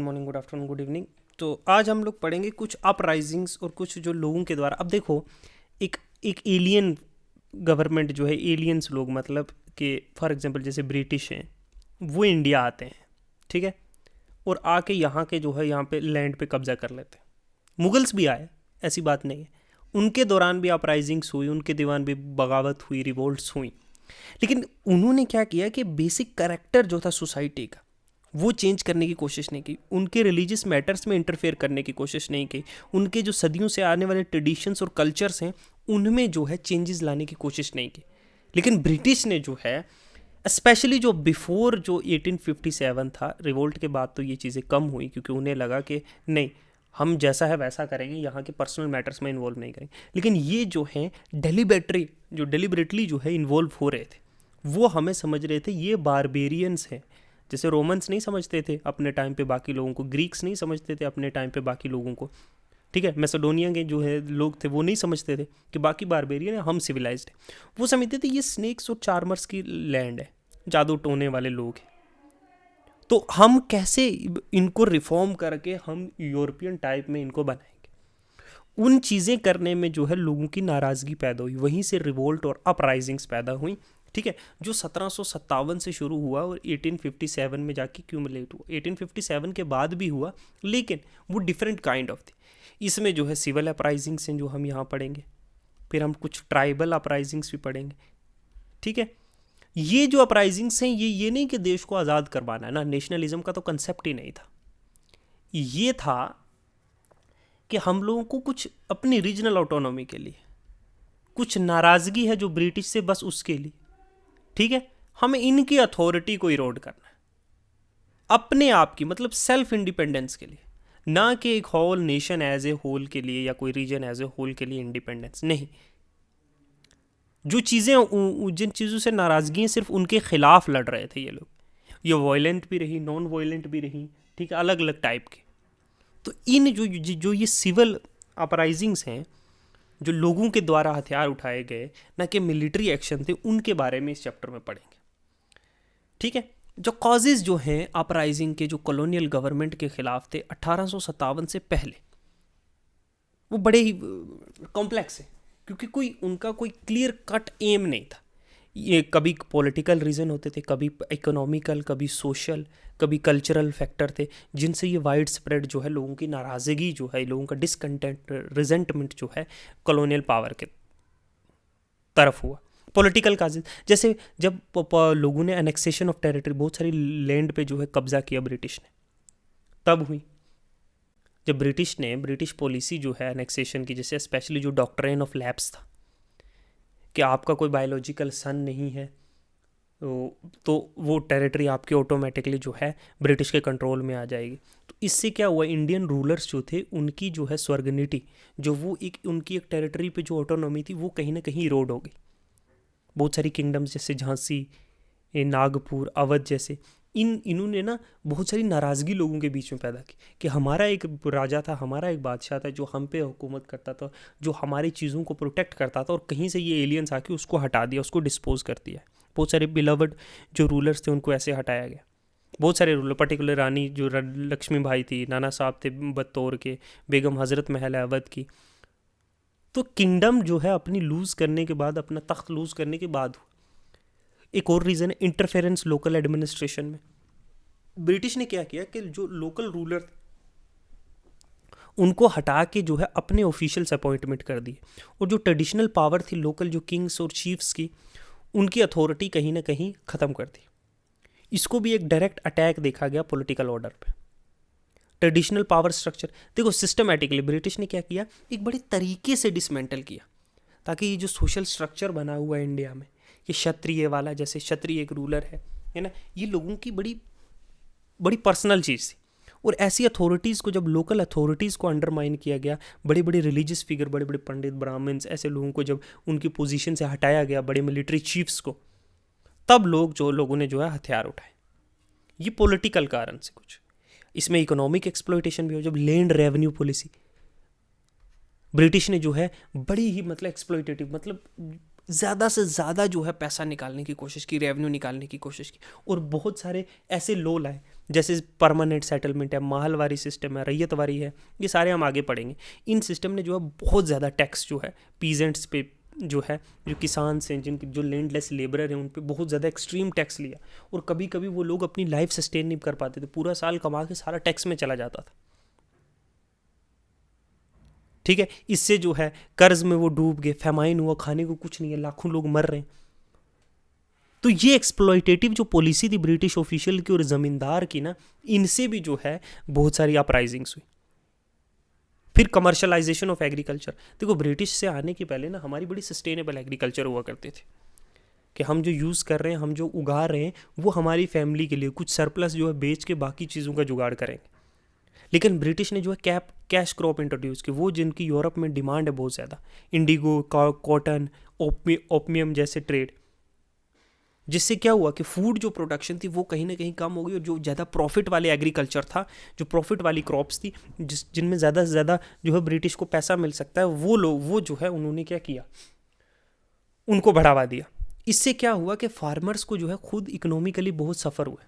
Morning, good afternoon, good evening. तो आज हम लोग पढ़ेंगे कुछ अपराइजिंग्स और कुछ जो लोगों के द्वारा। अब देखो, एक एक एलियन गवर्नमेंट जो है, एलियंस लोग मतलब कि फॉर एग्जांपल जैसे ब्रिटिश हैं, वो इंडिया आते हैं, ठीक है, और आके यहाँ के जो है यहाँ पे लैंड पे कब्जा कर लेते हैं। मुगल्स भी आए, ऐसी बात नहीं है, उनके दौरान भी अपराइजिंग्स हुई, उनके दीवान भी बगावत हुई, रिवोल्ट्स हुई। लेकिन उन्होंने क्या किया कि बेसिक करेक्टर जो था सोसाइटी का, वो चेंज करने की कोशिश नहीं की, उनके रिलीजियस मैटर्स में इंटरफेयर करने की कोशिश नहीं की, उनके जो सदियों से आने वाले ट्रेडिशंस और कल्चर्स हैं उनमें जो है चेंजेस लाने की कोशिश नहीं की। लेकिन ब्रिटिश ने जो है, स्पेशली जो बिफोर जो 1857 था, रिवोल्ट के बाद तो ये चीज़ें कम हुई, क्योंकि उन्हें लगा कि नहीं, हम जैसा है वैसा करेंगे, यहाँ के पर्सनल मैटर्स में इन्वॉल्व नहीं करेंगे। लेकिन ये जो है डेलिबरेटली जो है इन्वॉल्व हो रहे थे, वो हमें समझ रहे थे ये बारबेरियंस हैं। जैसे रोमन्स नहीं समझते थे अपने टाइम पे बाकी लोगों को, ग्रीक्स नहीं समझते थे अपने टाइम पे बाकी लोगों को, ठीक है, मैसेडोनिया के जो है लोग थे वो नहीं समझते थे कि बाकी बारबेरियन है, हम सिविलाइज्ड है। वो समझते थे ये स्नेक्स और चार्मर्स की लैंड है, जादू टोने वाले लोग हैं। तो हम कैसे इनको रिफॉर्म करके हम यूरोपियन टाइप में इनको बनाएंगे, उन चीज़ें करने में जो है लोगों की नाराज़गी पैदा हुई, वहीं से रिवोल्ट और अपराइजिंग्स पैदा हुई, ठीक है, जो 1757 से शुरू हुआ और 1857 में जाके क्यूमुलेट हुआ। 1857 के बाद भी हुआ, लेकिन वो डिफरेंट काइंड ऑफ थी। इसमें जो है सिविल अपराइजिंग्स हैं जो हम यहाँ पढ़ेंगे, फिर हम कुछ ट्राइबल अपराइजिंग्स भी पढ़ेंगे, ठीक है। ये जो अपराइजिंग्स हैं, ये नहीं कि देश को आज़ाद करवाना है ना, नेशनलिज्म का तो कंसेप्ट ही नहीं था। ये था कि हम लोगों को कुछ अपनी रीजनल ऑटोनॉमी के लिए कुछ नाराज़गी है जो ब्रिटिश से, बस उसके लिए, ठीक है, हमें इनकी अथॉरिटी को इरोड करना है अपने आप की, मतलब सेल्फ इंडिपेंडेंस के लिए, ना कि एक whole nation as a whole के लिए या कोई रीजन एज ए होल के लिए इंडिपेंडेंस नहीं। जो चीज़ें, जिन चीज़ों से नाराज़गी सिर्फ उनके खिलाफ लड़ रहे थे ये लोग, ये वायलेंट भी रही, नॉन वायलेंट भी रही, ठीक है, अलग अलग टाइप के। तो इन जो ये सिविल अपराइजिंग्स हैं, जो लोगों के द्वारा हथियार उठाए गए, ना कि मिलिट्री एक्शन थे, उनके बारे में इस चैप्टर में पढ़ेंगे, ठीक है। जो कॉजेज जो हैं अपराइजिंग के, जो कॉलोनियल गवर्नमेंट के खिलाफ थे 1857 से पहले, वो बड़े ही कॉम्प्लेक्स है, क्योंकि उनका कोई क्लियर कट एम नहीं था। ये कभी पॉलिटिकल रीज़न होते थे, कभी इकोनॉमिकल, कभी सोशल, कभी कल्चरल फैक्टर थे, जिनसे ये वाइड स्प्रेड जो है लोगों की नाराज़गी जो है, लोगों का डिसकंटेंट, रिजेंटमेंट जो है कॉलोनियल पावर के तरफ हुआ। पॉलिटिकल काजेज, जैसे जब लोगों ने एनेक्सेशन ऑफ टेरिटरी, बहुत सारी लैंड पे जो है कब्जा किया ब्रिटिश ने, तब हुई जब ब्रिटिश पॉलिसी जो है एनेक्सेशन की, जैसे स्पेशली जो डॉक्ट्रिन ऑफ लैप्स था कि आपका कोई बायोलॉजिकल सन नहीं है, तो वो टेरिटरी आपकी ऑटोमेटिकली जो है ब्रिटिश के कंट्रोल में आ जाएगी। तो इससे क्या हुआ, इंडियन रूलर्स जो थे उनकी जो है स्वर्गनिटी, जो वो उनकी एक टेरिटरी पे जो ऑटोनॉमी थी, वो कहीं ना कहीं इरोड हो गई। बहुत सारी किंगडम्स जैसे झांसी, नागपुर, अवध जैसे, इन्होंने ना बहुत सारी नाराज़गी लोगों के बीच में पैदा की कि हमारा एक राजा था, हमारा एक बादशाह था जो हम पे हुकूमत करता था, जो हमारी चीज़ों को प्रोटेक्ट करता था, और कहीं से ये एलियंस आके उसको हटा दिया, उसको डिस्पोज कर दिया। बहुत सारे बिलवड जो रूलर्स थे उनको ऐसे हटाया गया। बहुत सारे रूलर, पर्टिकुलर रानी जो लक्ष्मीबाई थी, नाना साहब थे बत्तौर के, बेगम हज़रत महल अवध की। तो किंगडम जो है अपनी लूज़ करने के बाद, अपना तख्त लूज़ करने के बाद, एक और रीज़न है इंटरफेरेंस लोकल एडमिनिस्ट्रेशन में। ब्रिटिश ने क्या किया कि जो लोकल रूलर उनको हटा के जो है अपने ऑफिशियल्स अपॉइंटमेंट कर दिए, और जो ट्रेडिशनल पावर थी लोकल जो किंग्स और चीफ्स की, उनकी अथॉरिटी कहीं ना कहीं ख़त्म कर दी। इसको भी एक डायरेक्ट अटैक देखा गया पॉलिटिकल ऑर्डर पे, ट्रेडिशनल पावर स्ट्रक्चर। देखो, सिस्टमेटिकली ब्रिटिश ने क्या किया, एक बड़े तरीके से डिसमेंटल किया, ताकि ये जो सोशल स्ट्रक्चर बना हुआ है इंडिया में, ये क्षत्रिय वाला, जैसे क्षत्रिय एक रूलर है ना, ये लोगों की बड़ी बड़ी पर्सनल चीज़ थी। और ऐसी अथॉरिटीज़ को, जब लोकल अथॉरिटीज़ को अंडरमाइन किया गया, बड़े बड़े रिलीजियस फिगर, बड़े बड़े पंडित, ब्राह्मण्स, ऐसे लोगों को जब उनकी पोजीशन से हटाया गया, बड़े मिलिट्री चीफ्स को, तब लोगों ने जो है हथियार उठाए। ये पॉलिटिकल कारण से कुछ, इसमें इकोनॉमिक एक्सप्लॉयटेशन भी हो। जब लैंड रेवेन्यू पॉलिसी ब्रिटिश ने जो है बड़ी ही, मतलब एक्सप्लॉयटेटिव, मतलब ज़्यादा से ज़्यादा जो है पैसा निकालने की कोशिश की, रेवेन्यू निकालने की कोशिश की, और बहुत सारे ऐसे लॉ लाए, जैसे परमानेंट सेटलमेंट है, माहलवारी सिस्टम है, रैयतवारी है, ये सारे हम आगे पढ़ेंगे। इन सिस्टम ने जो है बहुत ज़्यादा टैक्स जो है पीजेंट्स पे जो है, जो किसान हैं, जिनके जो लैंडलेस लेबरर हैं, उन पे बहुत ज़्यादा एक्सट्रीम टैक्स लिया, और कभी कभी वो लोग अपनी लाइफ सस्टेन नहीं कर पाते थे, पूरा साल कमा के सारा टैक्स में चला जाता था। ठीक है, इससे जो है कर्ज में वो डूब गए, फेमाइन हुआ, खाने को कुछ नहीं है, लाखों लोग मर रहे हैं। तो ये एक्सप्लॉयटेटिव जो पॉलिसी थी ब्रिटिश ऑफिशियल की और ज़मींदार की ना, इनसे भी जो है बहुत सारी अपराइजिंग्स हुई। फिर कमर्शलाइजेशन ऑफ एग्रीकल्चर। देखो, ब्रिटिश से आने के पहले ना हमारी बड़ी सस्टेनेबल एग्रीकल्चर हुआ करते थे, कि हम जो यूज़ कर रहे हैं, हम जो उगा रहे हैं, वो हमारी फैमिली के लिए, कुछ सरप्लस जो है बेच के बाकी चीज़ों का जुगाड़ करेंगे। लेकिन ब्रिटिश ने जो है कैश क्रॉप इंट्रोड्यूस की, वो जिनकी यूरोप में डिमांड है बहुत ज़्यादा, इंडिगो, कॉटन, ओपियम जैसे ट्रेड, जिससे क्या हुआ कि फूड जो प्रोडक्शन थी वो कहीं ना कहीं कम हो गई, और जो ज़्यादा प्रॉफिट वाले एग्रीकल्चर था, जो प्रॉफिट वाली क्रॉप्स थी, जिनमें ज़्यादा से ज़्यादा जो है ब्रिटिश को पैसा मिल सकता है, वो जो है उन्होंने क्या किया, उनको बढ़ावा दिया। इससे क्या हुआ कि फार्मर्स को जो है खुद इकोनॉमिकली बहुत सफ़र हुआ।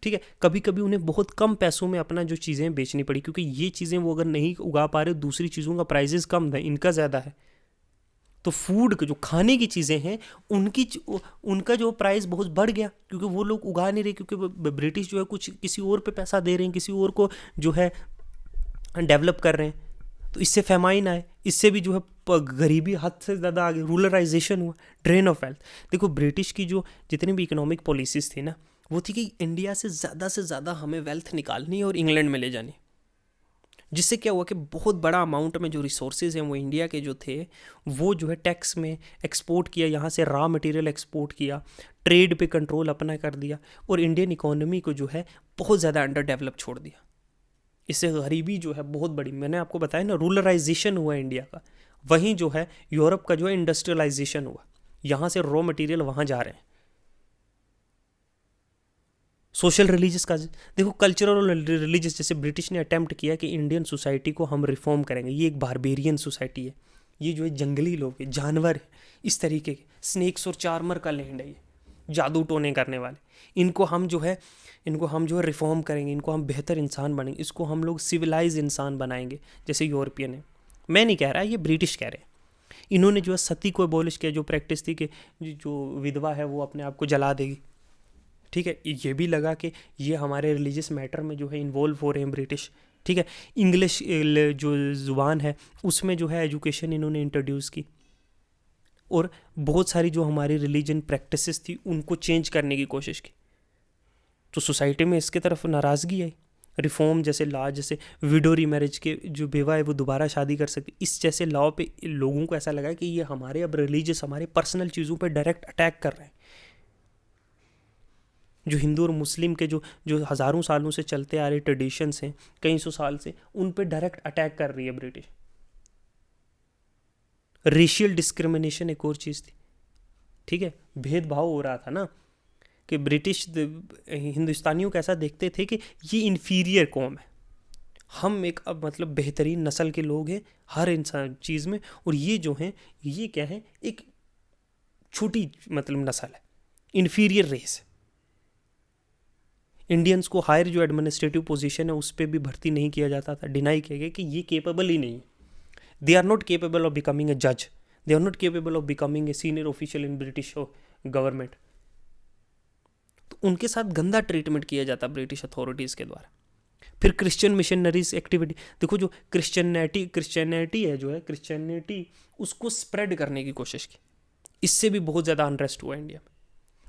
ठीक है, कभी कभी उन्हें बहुत कम पैसों में अपना जो चीज़ें बेचनी पड़ी, क्योंकि ये चीज़ें वो अगर नहीं उगा पा रहे, दूसरी चीज़ों का प्राइजेस कम था, इनका ज़्यादा है, तो फूड जो खाने की चीज़ें हैं उनका जो प्राइस बहुत बढ़ गया, क्योंकि वो लोग उगा नहीं रहे, क्योंकि ब्रिटिश जो है कुछ किसी और पे पैसा दे रहे हैं, किसी और को जो है डेवलप कर रहे हैं। तो इससे फेमाइन आए, इससे भी जो है गरीबी हद से ज़्यादा आगे, रूरलाइजेशन हुआ, ड्रेन ऑफ वेल्थ। देखो, ब्रिटिश की जो जितनी भी इकोनॉमिक पॉलिसीज़ थी ना, वो थी कि इंडिया से ज़्यादा हमें वेल्थ निकालनी है और इंग्लैंड में ले जानी। जिससे क्या हुआ कि बहुत बड़ा अमाउंट में जो रिसोर्सेज हैं वो इंडिया के जो थे, वो जो है टैक्स में एक्सपोर्ट किया, यहाँ से रॉ मटेरियल एक्सपोर्ट किया, ट्रेड पे कंट्रोल अपना कर दिया, और इंडियन इकोनॉमी को जो है बहुत ज़्यादा अंडर डेवलप छोड़ दिया। इससे गरीबी जो है बहुत बड़ी, मैंने आपको बताया ना, रूरलाइजेशन हुआ इंडिया का। वहीं जो है यूरोप का जो है इंडस्ट्रियलाइजेशन हुआ, यहाँ से रॉ मटेरियल वहाँ जा रहे हैं। सोशल रिलीजियस का देखो, कल्चरल और रिलीजियस, जैसे ब्रिटिश ने अटेम्प्ट किया कि इंडियन सोसाइटी को हम रिफॉर्म करेंगे, ये एक बारबेरियन सोसाइटी है, ये जो है जंगली लोग हैं, जानवर है, इस तरीके के स्नेक्स और चार्मर का लैंड है, ये जादू टोने करने वाले, इनको हम जो है रिफॉर्म करेंगे, इनको हम बेहतर इंसान बनेंगे, इसको हम लोग सिविलाइज इंसान बनाएंगे, जैसे यूरोपियन है। मैं नहीं कह रहा, ये ब्रिटिश कह रहे हैं। इन्होंने जो है सती को एबॉलिश किया, जो प्रैक्टिस थी कि जो विधवा है वो अपने आप को जला देगी। ठीक है, ये भी लगा कि ये हमारे रिलीजियस मैटर में जो है इन्वॉल्व हो रहे हैं ब्रिटिश। ठीक है, इंग्लिश जो ज़ुबान है उसमें जो है एजुकेशन इन्होंने इंट्रोड्यूस की, और बहुत सारी जो हमारी रिलीजन प्रैक्टिसेस थी उनको चेंज करने की कोशिश की। तो सोसाइटी में इसके तरफ नाराज़गी आई। रिफॉर्म जैसे लॉ, जैसे विडो रीमैरिज के, जो बेवा है वो दोबारा शादी कर सकती, इस जैसे लॉ पे लोगों को ऐसा लगा कि ये हमारे अब रिलीजियस, हमारे पर्सनल चीज़ों पे डायरेक्ट अटैक कर रहे हैं। जो हिंदू और मुस्लिम के जो जो हज़ारों सालों से चलते आ रहे ट्रेडिशंस हैं, कई सौ साल से, उन पे डायरेक्ट अटैक कर रही है ब्रिटिश। रेशियल डिस्क्रिमिनेशन एक और चीज़ थी। ठीक है, भेदभाव हो रहा था ना, कि ब्रिटिश हिंदुस्तानियों को ऐसा देखते थे कि ये इन्फीरियर कौम है, हम एक अब मतलब बेहतरीन नस्ल के लोग हैं हर इंसान चीज़ में, और ये जो हैं ये क्या है, एक छोटी मतलब नस्ल है, इन्फीरियर रेस है। इंडियंस को हायर जो एडमिनिस्ट्रेटिव पोजीशन है उस पर भी भर्ती नहीं किया जाता था, डिनाई किया गया कि ये केपेबल ही नहीं है, they are not capable of becoming a जज, they are not capable of becoming a senior official in British government. तो उनके साथ गंदा ट्रीटमेंट किया जाता ब्रिटिश अथॉरिटीज़ के द्वारा। फिर क्रिश्चियन मिशनरीज एक्टिविटी, देखो जो क्रिश्चियनिटी है, जो है क्रिश्चियनिटी, उसको स्प्रेड करने की कोशिश की, इससे भी बहुत ज़्यादा अनरेस्ट हुआ इंडिया में।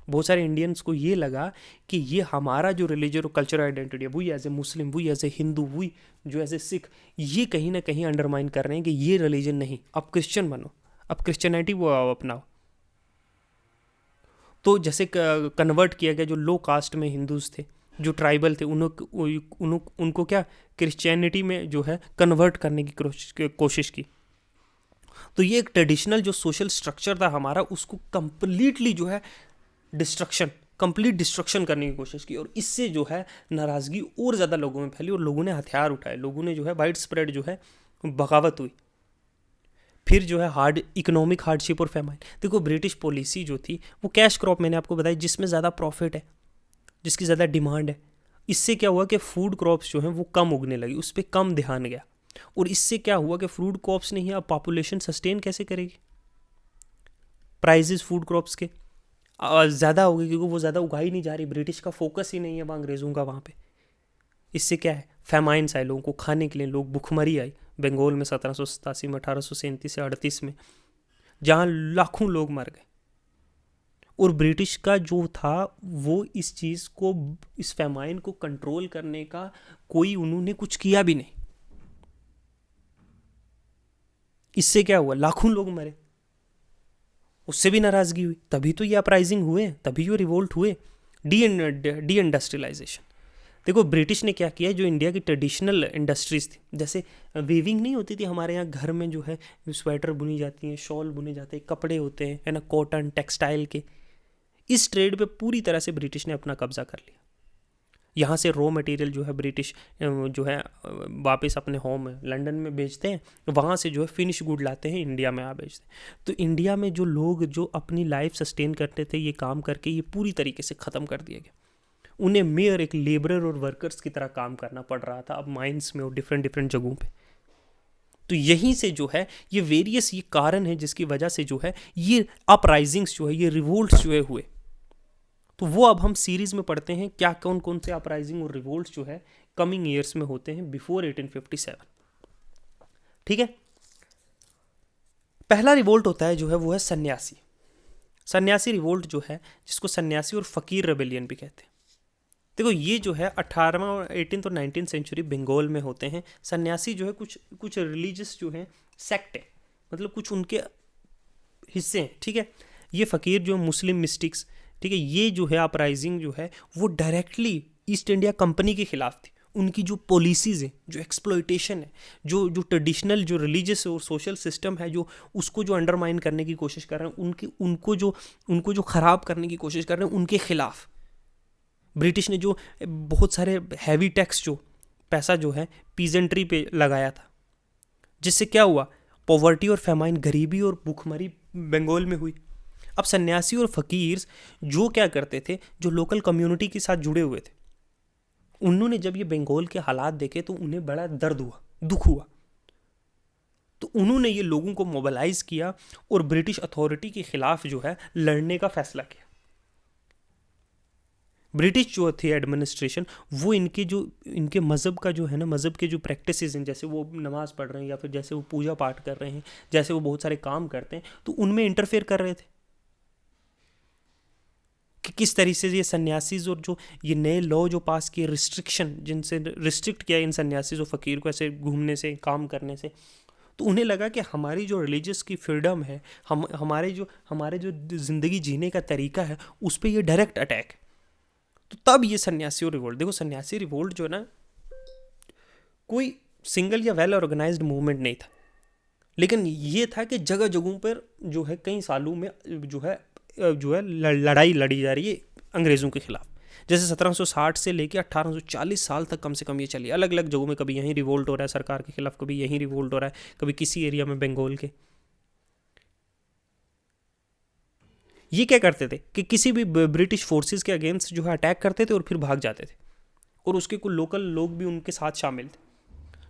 बहुत सारे इंडियंस को ये लगा कि ये हमारा जो रिलीजन और कल्चरल आइडेंटिटी है, वही एज ए मुस्लिम, वही एज ए हिंदू, वही जो एज ए सिख, ये कहीं ना कहीं अंडरमाइन कर रहे हैं कि ये रिलीजन नहीं, अब क्रिश्चियन बनो, अब क्रिश्चियनिटी वो अपनाओ। तो जैसे कन्वर्ट किया गया, जो लो कास्ट में हिंदूज थे, जो ट्राइबल थे, उनको क्या क्रिश्चियनिटी में जो है कन्वर्ट करने की कोशिश की। तो ये एक ट्रेडिशनल जो सोशल स्ट्रक्चर था हमारा, उसको कंप्लीटली जो है कंप्लीट डिस्ट्रक्शन करने की कोशिश की, और इससे जो है नाराज़गी और ज़्यादा लोगों में फैली, और लोगों ने हथियार उठाए, लोगों ने जो है वाइड स्प्रेड जो है बगावत हुई। फिर जो है इकोनॉमिक हार्डशिप और फेमाइन। देखो ब्रिटिश पॉलिसी जो थी वो कैश क्रॉप, मैंने आपको बताया, जिसमें ज़्यादा प्रॉफिट है, जिसकी ज़्यादा डिमांड है। इससे क्या हुआ कि फूड क्रॉप्स जो हैं वो कम उगने लगी, उस पर कम ध्यान गया। और इससे क्या हुआ कि फूड क्रॉप्स नहीं है, अब पॉपुलेशन सस्टेन कैसे करेगी? प्राइजेस फूड क्रॉप्स के ज़्यादा हो गए, क्योंकि वो ज़्यादा उगाई नहीं जा रही, ब्रिटिश का फोकस ही नहीं है वहाँ अंग्रेज़ों का वहाँ पे। इससे क्या है, फेमाइन्स आए, लोगों को खाने के लिए, लोग भुखमरी आई बंगाल में 1787 में, 1837 से 38 में, जहाँ लाखों लोग मर गए। और ब्रिटिश का जो था वो इस चीज़ को, इस फेमाइन को कंट्रोल करने का कोई उन्होंने कुछ किया भी नहीं। इससे क्या हुआ, लाखों लोग मरे, उससे भी नाराज़गी हुई, तभी तो ये अपराइजिंग हुए, तभी ये रिवोल्ट हुए। D industrialisation. देखो ब्रिटिश ने क्या किया, जो इंडिया की ट्रेडिशनल इंडस्ट्रीज थी, जैसे वीविंग नहीं होती थी हमारे यहाँ घर में, जो है स्वेटर बुनी जाती हैं, शॉल बुने जाते हैं, कपड़े होते हैं, है ना, कॉटन टेक्सटाइल के, इस ट्रेड पे पूरी तरह से ब्रिटिश ने अपना कब्जा कर लिया। यहाँ से रॉ मटेरियल जो है ब्रिटिश जो है वापस अपने होम लंदन में बेचते हैं, वहाँ से जो है फिनिश गुड लाते हैं, इंडिया में आ बेचते हैं। तो इंडिया में जो लोग जो अपनी लाइफ सस्टेन करते थे ये काम करके, ये पूरी तरीके से ख़त्म कर दिया गया। उन्हें मेयर एक लेबरर और वर्कर्स की तरह काम करना पड़ रहा था अब माइंस में और डिफरेंट डिफरेंट जगहों पे। तो यहीं से जो है ये वेरियस ये कारण है जिसकी वजह से जो है ये अपराइजिंग्स जो है, ये रिवोल्ट्स जो है हुए। तो वो अब हम सीरीज में पढ़ते हैं क्या कौन कौन से अपराइजिंग और रिवोल्ट्स जो है कमिंग ईयर्स में होते हैं बिफोर 1857। ठीक है, पहला रिवोल्ट होता है जो है वो है सन्यासी। सन्यासी रिवोल्ट जो है, जिसको सन्यासी और फकीर रेबेलियन भी कहते हैं। देखो ये जो है 18वां और 18th और 19th सेंचुरी बंगाल में होते हैं। सन्यासी जो है कुछ कुछ रिलीजियस जो है सेक्ट है, मतलब कुछ उनके हिस्से हैं। ठीक है, ये फ़कीर जो मुस्लिम मिस्टिक्स, ठीक है, ये जो है अपराइजिंग जो है वो डायरेक्टली ईस्ट इंडिया कंपनी के खिलाफ थी। उनकी जो पॉलिसीज़ हैं, जो एक्सप्लॉयटेशन है, जो जो ट्रेडिशनल जो रिलीजियस और सोशल सिस्टम है, जो उसको जो अंडरमाइन करने की कोशिश कर रहे हैं, उनको जो ख़राब करने की कोशिश कर रहे हैं, उनके खिलाफ ब्रिटिश ने जो बहुत सारे हैवी टैक्स, जो पैसा जो है पीजेंट्री पे लगाया था, जिससे क्या हुआ, पॉवर्टी और फेमाइन, गरीबी और भूखमरी बंगाल में हुई। अब सन्यासी और फकीर्स जो क्या करते थे, जो लोकल कम्युनिटी के साथ जुड़े हुए थे, उन्होंने जब ये बंगाल के हालात देखे तो उन्हें बड़ा दर्द हुआ, दुख हुआ। तो उन्होंने ये लोगों को मोबिलाइज किया और ब्रिटिश अथॉरिटी के खिलाफ जो है लड़ने का फैसला किया। ब्रिटिश जो थी एडमिनिस्ट्रेशन, वो इनके मज़हब का जो है ना, मज़हब के जो प्रैक्टिसेस हैं, जैसे वो नमाज़ पढ़ रहे हैं या फिर जैसे वो पूजा पाठ कर रहे हैं, जैसे वो बहुत सारे काम करते हैं, तो उनमें इंटरफेयर कर रहे थे कि किस तरीके से ये सन्यासीज और जो ये नए लॉ जो पास किए, रिस्ट्रिक्शन जिनसे रिस्ट्रिक्ट किया इन सन्यासीज और फ़कीर को ऐसे घूमने से, काम करने से, तो उन्हें लगा कि हमारी जो रिलीजियस की फ्रीडम है, हमारे जो ज़िंदगी जीने का तरीका है, उस पर ये डायरेक्ट अटैक। तो तब ये सन्यासी रिवोल्ट, देखो सन्यासी रिवोल्ट जो है ना, कोई सिंगल या वेल ऑर्गेनाइज्ड मूवमेंट नहीं था, लेकिन ये था कि जगह जगहों पर जो है कई सालों में जो है लड़ाई लड़ी जा रही है अंग्रेज़ों के खिलाफ। जैसे 1760 से लेकर 1840 साल तक कम से कम ये चली, अलग अलग जगहों में, कभी यहीं रिवोल्ट हो रहा है सरकार के खिलाफ, कभी यहीं रिवोल्ट हो रहा है, कभी किसी एरिया में बंगाल के। ये क्या करते थे कि किसी भी ब्रिटिश फोर्सेस के अगेंस्ट जो है अटैक करते थे और फिर भाग जाते थे, और उसके कुछ लोकल लोग भी उनके साथ शामिल थे।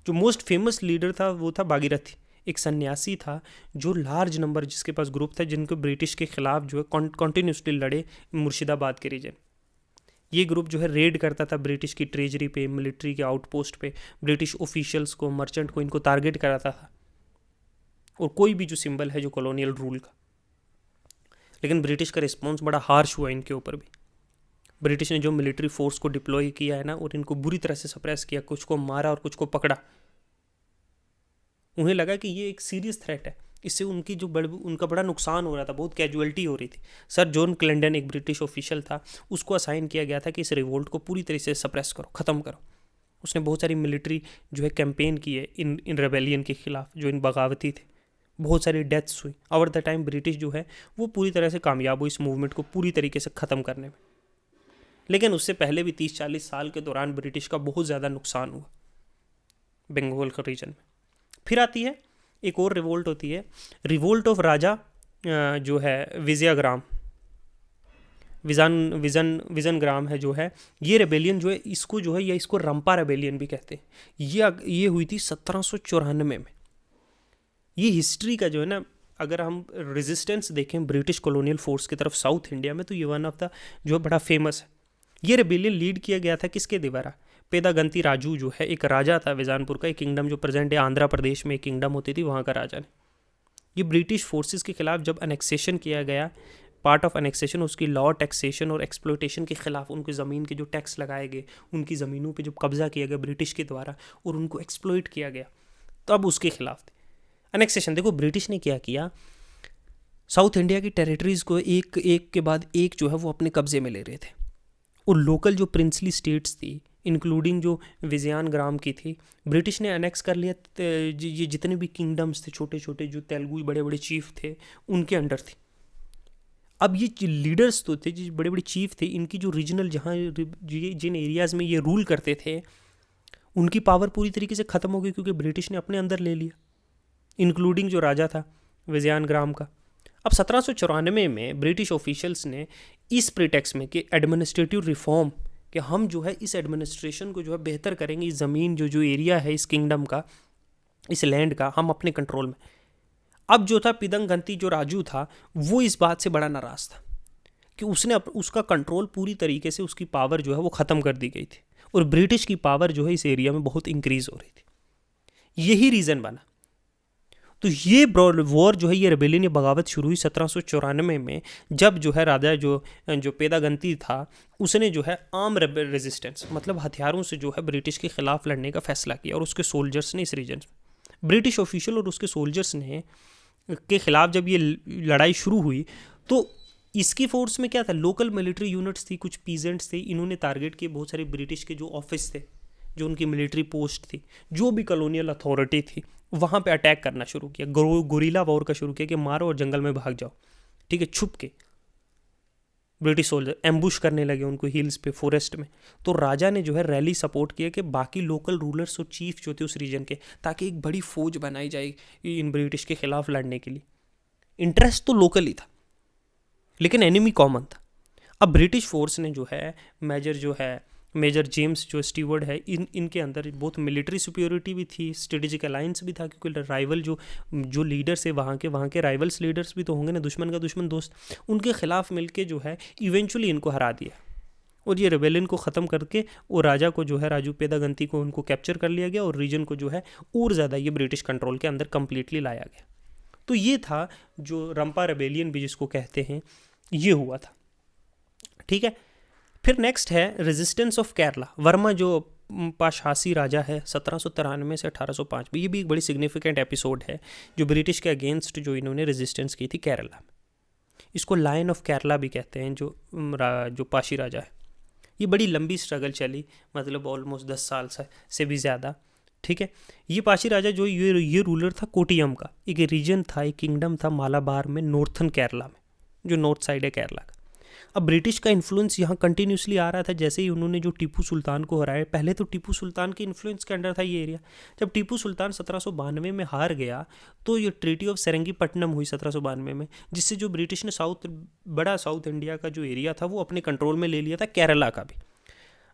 जो मोस्ट फेमस लीडर था वो था भागीरथी, एक सन्यासी था जो लार्ज नंबर, जिसके पास ग्रुप था, जिनको ब्रिटिश के खिलाफ जो है कॉन्टीन्यूसली लड़े मुर्शिदाबाद के रीजन। ये ग्रुप जो है रेड करता था ब्रिटिश की ट्रेजरी पे, मिलिट्री के आउटपोस्ट पे, ब्रिटिश ऑफिशियल्स को, मर्चेंट को, इनको टारगेट कराता था, और कोई भी जो सिंबल है जो कॉलोनियल रूल का। लेकिन ब्रिटिश का रिस्पॉन्स बड़ा हार्श हुआ इनके ऊपर भी। ब्रिटिश ने जो मिलिट्री फोर्स को डिप्लॉय किया है ना, और इनको बुरी तरह से सप्रेस किया, कुछ को मारा और कुछ को पकड़ा। उन्हें लगा कि ये एक सीरियस थ्रेट है, इससे उनका बड़ा नुकसान हो रहा था, बहुत कैजुअलिटी हो रही थी। सर जॉन क्लेंडन एक ब्रिटिश ऑफिशियल था, उसको असाइन किया गया था कि इस रिवोल्ट को पूरी तरह से सप्रेस करो, ख़त्म करो। उसने बहुत सारी मिलिट्री जो है कैंपेन की है इन रेबेलियन के खिलाफ, जो इन बगावती थे। बहुत सारी डेथ्स हुई। ओवर द टाइम ब्रिटिश जो है वो पूरी तरह से कामयाब हुई इस मूवमेंट को पूरी तरीके से ख़त्म करने में। लेकिन उससे पहले भी 30-40 साल के दौरान ब्रिटिश का बहुत ज़्यादा नुकसान हुआ बंगाल के रीजन में। फिर आती है एक और रिवोल्ट होती है, रिवोल्ट ऑफ राजा जो है विजयग्राम, विजन ग्राम है जो है, ये रेबेलियन जो है इसको जो है, या इसको रंपा रेबेलियन भी कहते हैं। ये हुई थी 1794 में। ये हिस्ट्री का जो है ना, अगर हम रेजिस्टेंस देखें ब्रिटिश कॉलोनियल फोर्स की तरफ साउथ इंडिया में, तो ये वन ऑफ द जो है बड़ा फेमस है। ये रेबेलियन लीड किया गया था किसके द्वारा? पेदागंती राजू जो है एक राजा था विजानपुर का, एक किंगडम जो प्रेजेंट है आंध्र प्रदेश में एक किंगडम होती थी, वहाँ का राजा ने ये ब्रिटिश फोर्सेस के खिलाफ जब अनेक्सेशन किया गया, पार्ट ऑफ अनेक्सेशन उसकी लॉ टैक्सेशन और एक्सप्लोइटेशन के खिलाफ, उनकी ज़मीन के जो टैक्स लगाए गए, उनकी ज़मीनों पे जो कब्जा किया गया ब्रिटिश के द्वारा और उनको एक्सप्लोइट किया गया, तब उसके खिलाफ थे अनेक्सेशन। देखो ब्रिटिश ने क्या किया, साउथ इंडिया की टेरिटरीज़ को एक एक के बाद एक जो है वो अपने कब्जे में ले रहे थे, और लोकल जो प्रिंसली स्टेट्स थी इंक्लूडिंग जो विजयान ग्राम की थी, ब्रिटिश ने अनेक्स कर लिया। ये जितने भी किंगडम्स थे छोटे छोटे, जो तेलुगु बड़े बड़े चीफ थे उनके अंडर थी। अब ये लीडर्स तो थे, जो बड़े बड़े चीफ थे, इनकी जो रीजनल जहाँ जिन एरियाज़ में ये रूल करते थे, उनकी पावर पूरी तरीके से ख़त्म हो गई, क्योंकि ब्रिटिश ने अपने अंदर ले लिया, इंक्लूडिंग जो राजा था विजयान ग्राम का। अब 1794 में ब्रिटिश ऑफिशियल्स ने इस प्रीटेक्स में कि एडमिनिस्ट्रेटिव रिफॉर्म, कि हम जो है इस एडमिनिस्ट्रेशन को जो है बेहतर करेंगे, इस ज़मीन जो एरिया है इस किंगडम का, इस लैंड का, हम अपने कंट्रोल में। अब जो था पिदंगंती जो राजू था, वो इस बात से बड़ा नाराज़ था कि उसने उसका कंट्रोल पूरी तरीके से, उसकी पावर जो है वो ख़त्म कर दी गई थी, और ब्रिटिश की पावर जो है इस एरिया में बहुत इंक्रीज़ हो रही थी। यही रीज़न बना। तो ये वॉर जो है, ये रेबेलियन, ये बगावत शुरू हुई 1794 में, जब जो है राजा जो पेदागंती था, उसने जो है आर्म रेजिस्टेंस, मतलब हथियारों से जो है ब्रिटिश के खिलाफ लड़ने का फैसला किया, और उसके सोल्जर्स ने इस रीजन में, ब्रिटिश ऑफिशियल और उसके सोल्जर्स ने के खिलाफ जब ये लड़ाई शुरू हुई, तो इसकी फोर्स में क्या था, लोकल मिलिट्री यूनिट्स थी, कुछ पीजेंट्स थे, इन्होंने टारगेट किए बहुत सारे ब्रिटिश के जो ऑफिस थे, जो उनकी मिलिट्री पोस्ट थी, जो भी कॉलोनियल अथॉरिटी थी, वहाँ पे अटैक करना शुरू किया, गुरिल्ला वॉर का शुरू किया कि मारो और जंगल में भाग जाओ, ठीक है, छुप के। ब्रिटिश सोल्जर एम्बुश करने लगे उनको हिल्स पे, फॉरेस्ट में। तो राजा ने जो है रैली सपोर्ट किया कि बाकी लोकल रूलर्स और चीफ जो थे उस रीजन के, ताकि एक बड़ी फौज बनाई जाए इन ब्रिटिश के खिलाफ लड़ने के लिए। इंटरेस्ट तो लोकल ही था, लेकिन एनिमी कॉमन था। अब ब्रिटिश फोर्स ने जो है मेजर जेम्स जो स्टीवर्ड है, इनके अंदर बहुत मिलिट्री सुपीरियोरिटी भी थी, स्ट्रेटेजिक अलायंस भी था, क्योंकि राइवल जो लीडर्स है वहाँ के राइवल्स लीडर्स भी तो होंगे ना, दुश्मन का दुश्मन दोस्त, उनके खिलाफ मिलके जो है इवेंचुअली इनको हरा दिया, और ये रेबेलियन को ख़त्म करके, और राजा को जो है राजू पेदागंती को उनको कैप्चर कर लिया गया, और रीजन को जो है और ज़्यादा ये ब्रिटिश कंट्रोल के अंदर कम्प्लीटली लाया गया। तो ये था जो रंपा रेबेलियन भी जिसको कहते हैं, ये हुआ था, ठीक है। फिर नेक्स्ट है रेजिस्टेंस ऑफ केरला। वर्मा जो पाशासी राजा है 1793 से 1805 में, ये भी एक बड़ी सिग्निफिकेंट एपिसोड है, जो ब्रिटिश के अगेंस्ट जो इन्होंने रेजिस्टेंस की थी केरला में। इसको लायन ऑफ केरला भी कहते हैं, जो पाशी राजा है। ये बड़ी लंबी स्ट्रगल चली, मतलब ऑलमोस्ट 10 साल से भी ज़्यादा, ठीक है। ये पाशी राजा जो ये रूलर था कोटियम का, एक रीजन था, एक किंगडम था मालाबार में, नॉर्थन केरला में, जो नॉर्थ साइड है केरला का। अब ब्रिटिश का इन्फ्लुएंस यहाँ कंटिन्यूसली आ रहा था, जैसे ही उन्होंने जो टीपू सुल्तान को हराया। पहले तो टीपू सुल्तान के इन्फ्लुएंस के अंडर था ये एरिया। जब टीपू सुल्तान 1792 में हार गया, तो ये ट्रीटी ऑफ सेरंगीपट्टनम हुई 1792 में, जिससे जो ब्रिटिश ने साउथ इंडिया का जो एरिया था वो अपने कंट्रोल में ले लिया था, केरला का भी।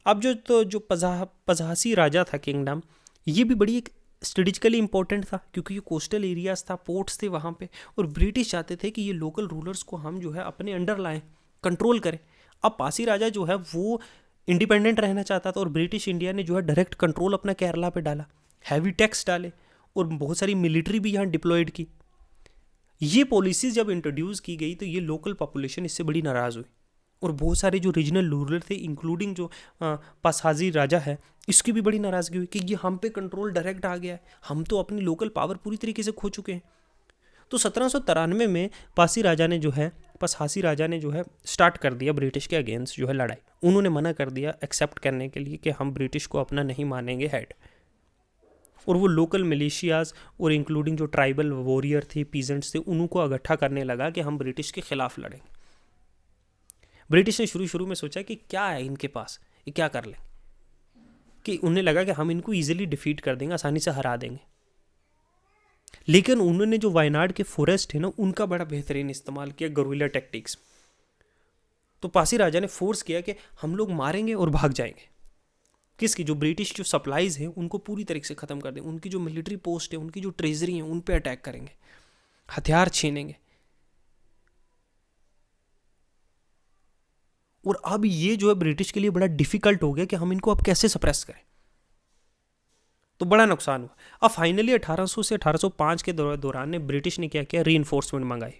अब जो पजासी राजा था किंगडम, ये भी बड़ी एक स्ट्रेटेजिकली इंपॉर्टेंट था, क्योंकि ये कोस्टल एरियाज था, पोर्ट्स थे वहाँ पे, और ब्रिटिश चाहते थे कि ये लोकल रूलर्स को हम जो है अपने अंडर लाएं, कंट्रोल करें। अब पासी राजा जो है वो इंडिपेंडेंट रहना चाहता था, और ब्रिटिश इंडिया ने जो है डायरेक्ट कंट्रोल अपना केरला पे डाला, हैवी टैक्स डाले, और बहुत सारी मिलिट्री भी यहाँ डिप्लॉयड की। ये पॉलिसीज जब इंट्रोड्यूस की गई, तो ये लोकल पॉपुलेशन इससे बड़ी नाराज़ हुई, और बहुत सारे जो रीजनल रूलर थे, इंक्लूडिंग जो पासाजी राजा है, इसकी भी बड़ी नाराज़गी हुई कि ये हम पे कंट्रोल डायरेक्ट आ गया है, हम तो अपनी लोकल पावर पूरी तरीके से खो चुके हैं। तो 1793 में पासी राजा ने जो है स्टार्ट कर दिया ब्रिटिश के अगेंस्ट जो है लड़ाई। उन्होंने मना कर दिया एक्सेप्ट करने के लिए कि हम ब्रिटिश को अपना नहीं मानेंगे हेड, और वो लोकल मिलिशियाज और इंक्लूडिंग जो ट्राइबल वॉरियर थे, पीजेंट्स थे, उनको इकट्ठा करने लगा कि हम ब्रिटिश के खिलाफ लड़ेंगे। ब्रिटिश ने शुरू में सोचा कि क्या है इनके पास, ये क्या कर लें, कि उन्हें लगा कि हम इनको ईजिली डिफीट कर देंगे, आसानी से हरा देंगे। लेकिन उन्होंने जो वायनाड के फॉरेस्ट है ना, उनका बड़ा बेहतरीन इस्तेमाल किया गुरिल्ला टैक्टिक्स। तो पासी राजा ने फोर्स किया कि हम लोग मारेंगे और भाग जाएंगे। किसकी? जो ब्रिटिश जो सप्लाईज हैं उनको पूरी तरीके से ख़त्म कर दें, उनकी जो मिलिट्री पोस्ट है, उनकी जो ट्रेजरी है, उन पे अटैक करेंगे, हथियार छीनेंगे। और अब ये जो है ब्रिटिश के लिए बड़ा डिफिकल्ट हो गया कि हम इनको अब कैसे सप्रेस करें। तो बड़ा नुकसान हुआ। अब फाइनली 1800 से 1805 के दौरान ने ब्रिटिश ने क्या किया? रीइंफोर्समेंट मंगाई,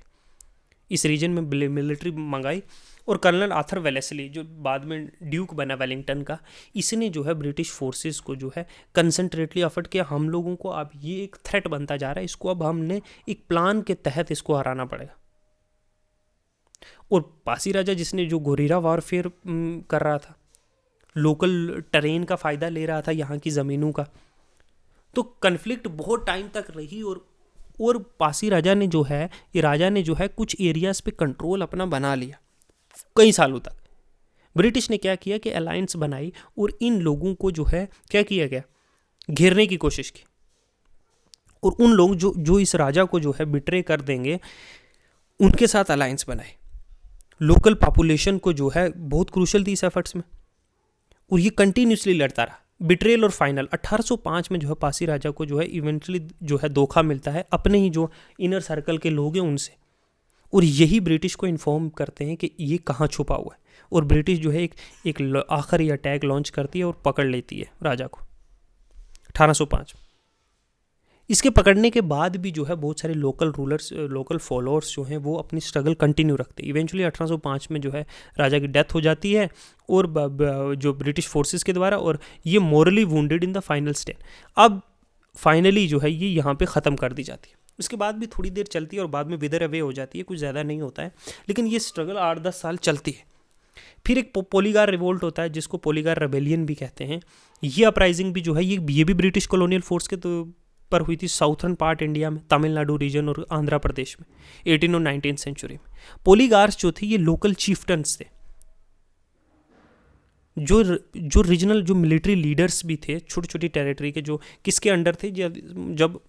इस रीजन में मिलिट्री मंगाई। और कर्नल आर्थर वेलेस्ली, जो बाद में ड्यूक बना वेलिंगटन का, इसने जो है ब्रिटिश फोर्सेस को जो है कंसंट्रेटली एफर्ट किया, हम लोगों को अब ये एक थ्रेट बनता जा रहा है, इसको अब हमने एक प्लान के तहत इसको हराना पड़ेगा। और पासी राजा जिसने जो गोरिल्ला वॉरफेयर कर रहा था, लोकल टेरेन का फ़ायदा ले रहा था यहाँ की ज़मीनों का, तो कन्फ्लिक्ट बहुत टाइम तक रही। और पासी राजा ने जो है, ये राजा ने जो है कुछ एरियाज पे कंट्रोल अपना बना लिया कई सालों तक। ब्रिटिश ने क्या किया कि अलायंस बनाई और इन लोगों को जो है क्या किया गया? घेरने की कोशिश की। और उन लोग जो इस राजा को जो है बिट्रे कर देंगे, उनके साथ अलायंस बनाए। लोकल पॉपुलेशन को जो है बहुत क्रूशल थी इस एफर्ट्स में, और ये कंटिन्यूसली लड़ता रहा। बिट्रेल और फाइनल 1805 में जो है पासी राजा को जो है इवेंचुअली जो है धोखा मिलता है अपने ही जो इनर सर्कल के लोग हैं उनसे, और यही ब्रिटिश को इन्फॉर्म करते हैं कि ये कहाँ छुपा हुआ है। और ब्रिटिश जो है एक आखिरी अटैक लॉन्च करती है और पकड़ लेती है राजा को 1805। इसके पकड़ने के बाद भी जो है बहुत सारे लोकल रूलर्स, लोकल फॉलोअर्स जो हैं वो अपनी स्ट्रगल कंटिन्यू रखते हैं। इवेंचुअली 1805 में जो है राजा की डेथ हो जाती है और जो ब्रिटिश फोर्सेस के द्वारा, और ये morally wounded in the final stage. अब फाइनली जो है ये यहाँ पे ख़त्म कर दी जाती है। उसके बाद भी थोड़ी देर चलती है और बाद में विदर अवे हो जाती है, कुछ ज़्यादा नहीं होता है, लेकिन ये स्ट्रगल 8-10 साल चलती है। फिर एक पोलीगार रिवोल्ट होता है जिसको पोलीगार रेबेलियन भी कहते हैं। ये अपराइजिंग भी जो है ये भी ब्रिटिश कॉलोनियल फोर्स के पर हुई थी साउथर्न पार्ट इंडिया में, तमिलनाडु रीजन और आंध्र प्रदेश में 18 और 19 सेंचुरी में। पोलीगार्स जो थे ये लोकल चीफ्टन्स थे, जो रीजनल जो मिलिट्री लीडर्स भी थे, छोटी छोटी टेरिटरी के, जो किसके अंडर थे? जब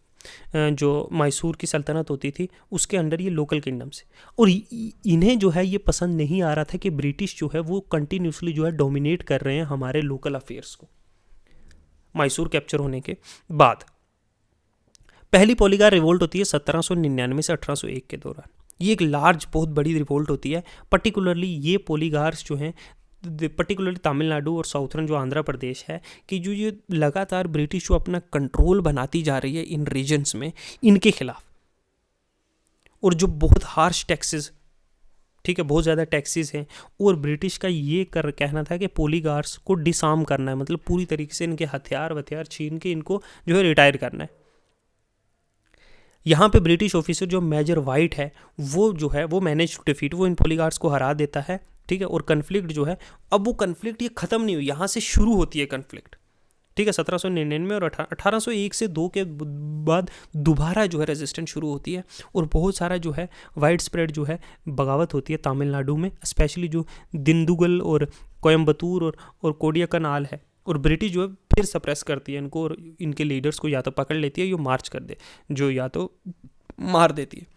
जो मैसूर की सल्तनत होती थी उसके अंडर ये लोकल किंगडम्स। और इन्हें जो है ये पसंद नहीं आ रहा था कि ब्रिटिश जो है वो कंटिन्यूसली जो है डोमिनेट कर रहे हैं हमारे लोकल अफेयर्स को। मैसूर कैप्चर होने के बाद पहली पोलीगार रिवोल्ट होती है 1799 से 1801 के दौरान। ये एक लार्ज, बहुत बड़ी रिवोल्ट होती है। पर्टिकुलरली ये पोलीगार्स जो हैं, पर्टिकुलरली तमिलनाडु और साउथर्न जो आंध्र प्रदेश है, कि जो ये लगातार ब्रिटिश जो अपना कंट्रोल बनाती जा रही है इन रीजन्स में, इनके खिलाफ, और जो बहुत हार्श टैक्सेस, ठीक है, बहुत ज़्यादा टैक्सेस हैं। और ब्रिटिश का ये कहना था कि पोलीगार्स को डिसआर्म करना है, मतलब पूरी तरीके से इनके हथियार छीन के इनको जो है रिटायर करना है। यहाँ पे ब्रिटिश ऑफिसर जो मेजर वाइट है वो जो है वो मैनेज टू डिफीट, वो इन पोलीगार्ड्स को हरा देता है, ठीक है। और कन्फ्लिक्ट जो है, अब वो कन्फ्लिक्ट ये ख़त्म नहीं हुई, यहाँ से शुरू होती है कन्फ्लिक्ट, ठीक है, 1799 और 1801 से 2 के बाद दोबारा जो है रेजिस्टेंस शुरू होती है। और बहुत सारा जो है वाइड स्प्रेड जो है बगावत होती है तमिलनाडु में, स्पेशली जो दिंदुगल और कोयम्बतूर और कोडियाकनाल है। और ब्रिटिश जो है फिर सप्रेस करती है इनको, और इनके लीडर्स को या तो पकड़ लेती है, या मार्च कर दे, जो या तो मार देती है।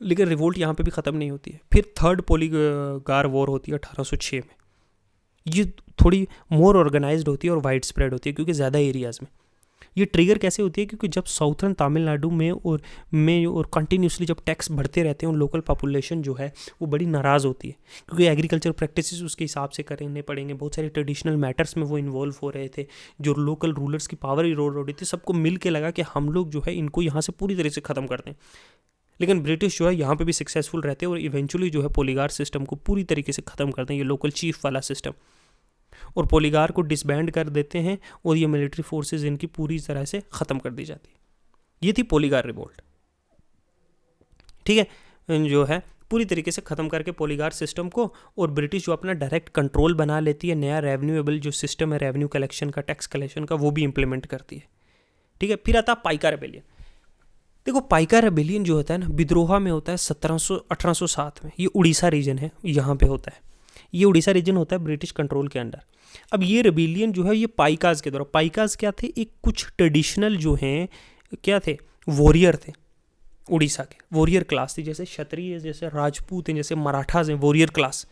लेकिन रिवोल्ट यहाँ पे भी ख़त्म नहीं होती है। फिर थर्ड पोलीगार वॉर होती है 1806 में। ये थोड़ी मोर ऑर्गेनाइज्ड होती है और वाइड स्प्रेड होती है, क्योंकि ज़्यादा एरियाज़ में। ये ट्रिगर कैसे होती है? क्योंकि जब साउथर्न तमिलनाडु में और कंटिन्यूसली जब टैक्स बढ़ते रहते हैं, लोकल पॉपुलेशन जो है वो बड़ी नाराज़ होती है, क्योंकि एग्रीकल्चर प्रैक्टिसेस उसके हिसाब से करने पड़ेंगे। बहुत सारे ट्रेडिशनल मैटर्स में वो इन्वॉल्व हो रहे थे, जो लोकल रूलर्स की पावर इरोड हो रही थी। सबको मिल के लगा कि हम लोग जो है इनको यहाँ से पूरी तरह से ख़त्म कर दें। लेकिन ब्रिटिश जो है यहाँ पे भी सक्सेसफुल रहते हैं और इवेंचुअली जो है पोलीगार सिस्टम को पूरी तरीके से ख़त्म करते हैं, ये लोकल चीफ वाला सिस्टम, और पोलीगार को डिसबैंड कर देते हैं, और ये मिलिट्री फोर्सेस इनकी पूरी तरह से ख़त्म कर दी जाती है। ये थी पोलीगार रिवोल्ट, ठीक है, जो है पूरी तरीके से ख़त्म करके पोलीगार सिस्टम को, और ब्रिटिश जो अपना डायरेक्ट कंट्रोल बना लेती है, नया रेवेन्यूएबल जो सिस्टम है रेवेन्यू कलेक्शन का, टैक्स कलेक्शन का, वो भी इंप्लीमेंट करती है, ठीक है। फिर आता है पाइका रेबेलियन। देखो, पाइका रेबेलियन जो होता है ना, विद्रोह में होता है 1807 में। ये उड़ीसा रीजन है, यहाँ पे होता है। ये उड़ीसा रीजन होता है ब्रिटिश कंट्रोल के अंडर। अब ये रेबेलियन जो है ये पाइकाज के द्वारा, पाइकाज क्या थे? एक कुछ ट्रेडिशनल जो हैं क्या थे, वॉरियर थे, उड़ीसा के वॉरियर क्लास थी, जैसे क्षत्रिय, जैसे राजपूत हैं, जैसे मराठास हैं, वॉरियर क्लास।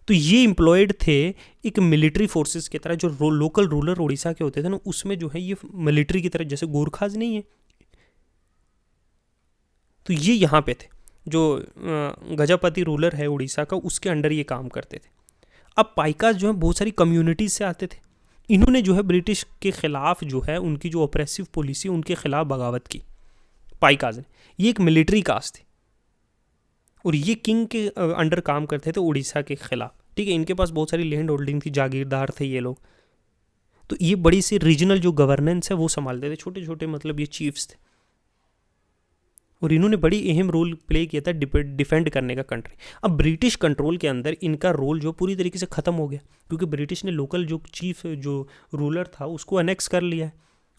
तो ये एम्प्लॉयड थे एक मिलिट्री फोर्सेस की तरह। जो लोकल रूलर उड़ीसा के होते थे ना, उसमें जो है ये मिलिट्री की तरह, जैसे गोरखाज नहीं है, तो ये यहाँ पे थे। जो गजपति रूलर है उड़ीसा का, उसके अंडर ये काम करते थे। अब पाइकास जो है बहुत सारी कम्युनिटीज से आते थे। इन्होंने जो है ब्रिटिश के खिलाफ जो है उनकी जो ऑपरेसिव पॉलिसी, उनके खिलाफ बगावत की पाइकास ने। ये एक मिलिट्री कास्ट थी और ये किंग के अंडर काम करते थे उड़ीसा के खिलाफ। ठीक है, इनके पास बहुत सारी लैंड होल्डिंग थी, जागीरदार थे ये लोग। तो ये बड़ी सी रीजनल जो गवर्नेंस है वो संभालते थे, छोटे छोटे मतलब ये चीफ्स थे। और इन्होंने बड़ी अहम रोल प्ले किया था डिफेंड करने का कंट्री। अब ब्रिटिश कंट्रोल के अंदर इनका रोल जो पूरी तरीके से ख़त्म हो गया, क्योंकि ब्रिटिश ने लोकल जो चीफ जो रूलर था उसको अनेक्स कर लिया है,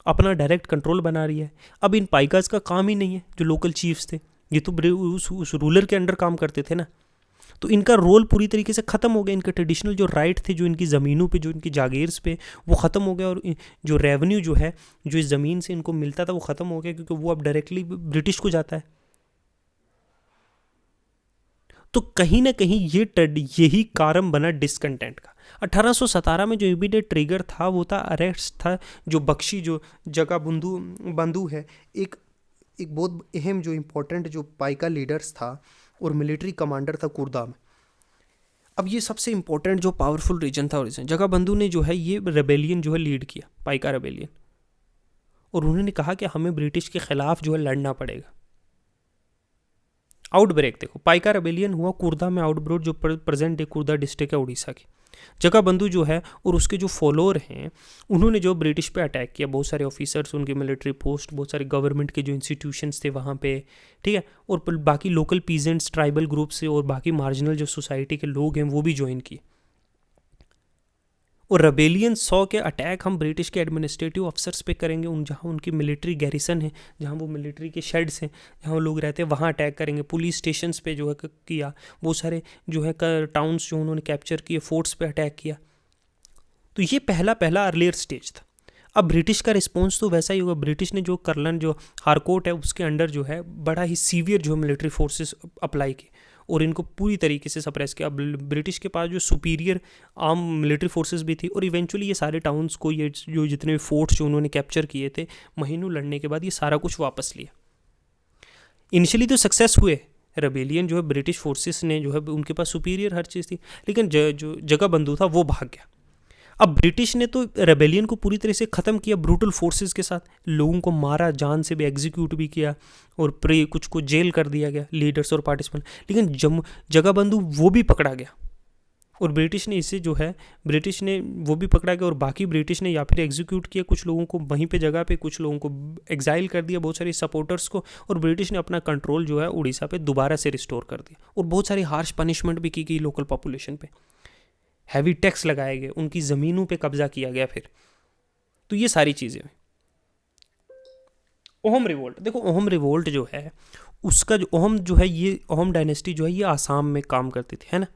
अपना डायरेक्ट कंट्रोल बना रही है। अब इन पाइकास का काम ही नहीं है, जो लोकल चीफ्स थे ये तो उस रूलर के अंडर काम करते थे ना, तो इनका रोल पूरी तरीके से ख़त्म हो गया। इनके ट्रेडिशनल जो राइट थे, जो इनकी ज़मीनों पे, जो इनकी जागीर्स पे, वो ख़त्म हो गया। और जो रेवेन्यू जो है, जो इस ज़मीन से इनको मिलता था, वो ख़त्म हो गया, क्योंकि वो अब डायरेक्टली ब्रिटिश को जाता है। तो कहीं ना कहीं यही कारण बना डिसकंटेंट का। 1817 में जो इमीडिएट ट्रिगर था वो था अरेस्ट था जो बख्शी, जो जगा बंधु है, एक एक बहुत अहम जो इम्पोर्टेंट जो पाइका लीडर्स था और मिलिट्री कमांडर था कुर्दा में। अब ये सबसे इम्पोर्टेंट जो पावरफुल रीजन था ओरिजिन, जगा बंधु ने जो है ये रेबेलियन जो है लीड किया, पाइका रेबेलियन। और उन्होंने कहा कि हमें ब्रिटिश के खिलाफ जो है लड़ना पड़ेगा। आउटब्रेक देखो, पाइका रेबेलियन हुआ कुर्दा में, आउटब्रेक जो प्रेजेंट डे कुर्दा डिस्ट्रिक्ट है उड़ीसा की। जगा बंधु जो है और उसके जो फॉलोअर हैं, उन्होंने जो ब्रिटिश पे अटैक किया, बहुत सारे ऑफिसर्स, उनके मिलिट्री पोस्ट, बहुत सारे गवर्नमेंट के जो इंस्टीट्यूशंस थे वहाँ पे, ठीक है, और बाकी लोकल पीजेंट्स, ट्राइबल ग्रुप से और बाकी मार्जिनल जो सोसाइटी के लोग हैं वो भी ज्वाइन किए। और रेबेलियन 100 के अटैक हम ब्रिटिश के एडमिनिस्ट्रेटिव अफसर्स पे करेंगे, जहाँ उनकी मिलिट्री गैरिसन है, जहाँ वो मिलिट्री के शेड्स हैं, जहाँ वो लोग रहते हैं, वहाँ अटैक करेंगे। पुलिस स्टेशंस पे जो है किया, बहुत सारे जो है टाउन्स जो उन्होंने कैप्चर किए, फोर्ट्स पे अटैक किया। तो ये पहला अर्लियर स्टेज था। अब ब्रिटिश का रिस्पॉन्स तो वैसा ही होगा। ब्रिटिश ने जो कर्नल जो हारकोट है उसके अंडर जो है बड़ा ही सीवियर जो मिलिट्री फोर्सेस अप्लाई किए और इनको पूरी तरीके से सप्रेस किया। अब ब्रिटिश के पास जो सुपीरियर आर्म मिलिट्री फोर्सेस भी थी, और इवेंचुअली ये सारे टाउन्स को, ये जो जितने फोर्ट्स जो उन्होंने कैप्चर किए थे, महीनों लड़ने के बाद ये सारा कुछ वापस लिया। इनिशियली तो सक्सेस हुए, रेबेलियन जो है ब्रिटिश फोर्सेस ने जो है उनके पास सुपीरियर हर चीज़ थी, लेकिन जो जगा बंधु था वो भाग गया। अब ब्रिटिश ने तो रेबेलियन को पूरी तरह से ख़त्म किया, ब्रूटल फोर्सेस के साथ लोगों को मारा, जान से भी एग्जीक्यूट भी किया, और कुछ को जेल कर दिया गया, लीडर्स और पार्टिसिपेंट। लेकिन जगा बंधु वो भी पकड़ा गया, और ब्रिटिश ने इसे जो है, ब्रिटिश ने वो भी पकड़ा गया, और बाकी ब्रिटिश ने या फिर एग्जीक्यूट किया कुछ लोगों को वहीं पे जगह पे, कुछ लोगों को एग्जाइल कर दिया, बहुत सारे सपोर्टर्स को, और ब्रिटिश ने अपना कंट्रोल जो है उड़ीसा पे दोबारा से रिस्टोर कर दिया। और बहुत सारी हार्श पनिशमेंट भी की गई लोकल पॉपुलेशन पे, हैवी टैक्स लगाए गए, उनकी ज़मीनों पे कब्जा किया गया फिर। तो ये सारी चीज़ें। ओहम रिवोल्ट देखो, ओहम रिवोल्ट जो है उसका जो ओहम जो है, ये ओहम डायनेस्टी जो है ये आसाम में काम करती थी, है ना।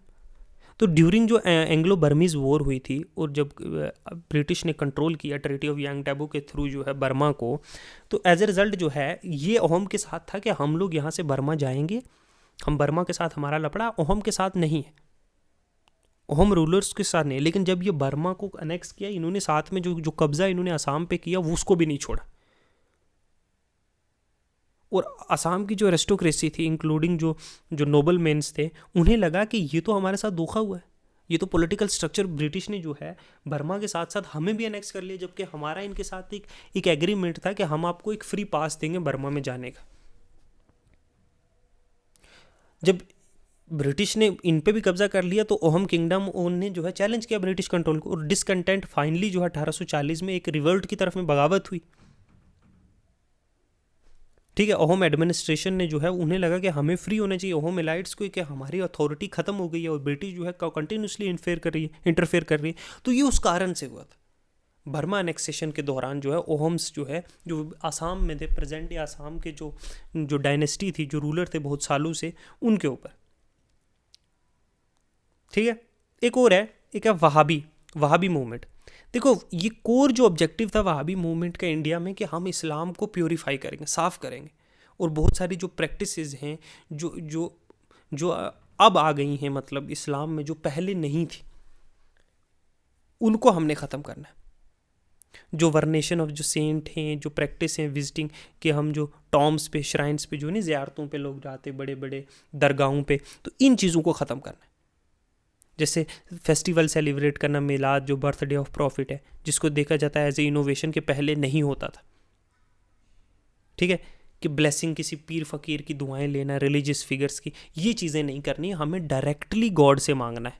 तो ड्यूरिंग जो एंग्लो बर्मीज वॉर हुई थी, और जब ब्रिटिश ने कंट्रोल किया ट्रीटी ऑफ यांग टैबू के थ्रू जो है बर्मा को, तो एज ए रिजल्ट जो है ये ओहम के साथ था कि हम लोग यहाँ से बर्मा जाएंगे, हम बर्मा के साथ हमारा लपड़ा ओहम के साथ नहीं है, ओहम रूलर्स के साथ नहीं। लेकिन जब ये बर्मा को अनेक्स किया, इन्होंने साथ में जो कब्जा इन्होंने असम पे किया वो उसको भी नहीं छोड़ा। और असम की जो एरिस्टोक्रेसी थी, इंक्लूडिंग जो नोबल मेन्स थे, उन्हें लगा कि ये तो हमारे साथ धोखा हुआ है, ये तो पॉलिटिकल स्ट्रक्चर ब्रिटिश ने जो है बर्मा के साथ साथ हमें भी अनेक्स कर लिया, जबकि हमारा इनके साथ एक एग्रीमेंट था कि हम आपको एक फ्री पास देंगे बर्मा में जाने का। जब ब्रिटिश ने इन पे भी कब्जा कर लिया तो ओहम किंगडम उन्होंने जो है चैलेंज किया ब्रिटिश कंट्रोल को, और डिसकंटेंट फाइनली जो है 1840 में एक रिवोल्ट की तरफ में बगावत हुई। ठीक है, ओहम एडमिनिस्ट्रेशन ने जो है, उन्हें लगा कि हमें फ्री होना चाहिए ओहम एलाइट्स को, कि हमारी अथॉरिटी खत्म हो गई है और ब्रिटिश जो है कंटिन्यूसली इंटरफेयर कर रही है। तो ये उस कारण से हुआ था। बर्मा एनेक्सेशन के दौरान जो है ओहम्स जो है, जो आसाम में थे, प्रेजेंट डे आसाम के जो डायनेस्टी थी, जो रूलर थे बहुत सालों से, उनके ऊपर। ठीक है, एक और है, एक है वहाबी मूवमेंट। देखो ये कोर जो ऑब्जेक्टिव था वहाबी मूवमेंट का इंडिया में कि हम इस्लाम को प्योरीफाई करेंगे, साफ करेंगे, और बहुत सारी जो प्रैक्टिसेस हैं जो जो जो अब आ गई हैं मतलब इस्लाम में, जो पहले नहीं थी, उनको हमने ख़त्म करना है। जो वर्नेशन ऑफ जो सेंट हैं, जो प्रैक्टिस हैं विजिटिंग के, हम जो टॉम्स पे, श्राइन्स पे, जो नहीं ज़ियारतों पे लोग जाते बड़े बड़े दरगाहों पे, तो इन चीज़ों को ख़त्म करना है। जैसे फेस्टिवल सेलिब्रेट करना, मिलाद जो बर्थडे ऑफ प्रॉफिट है, जिसको देखा जाता है एज ए इनोवेशन के पहले नहीं होता था, ठीक है, कि ब्लेसिंग किसी पीर फ़कीर की दुआएं लेना, रिलीजियस फिगर्स की, ये चीज़ें नहीं करनी, हमें डायरेक्टली गॉड से मांगना है।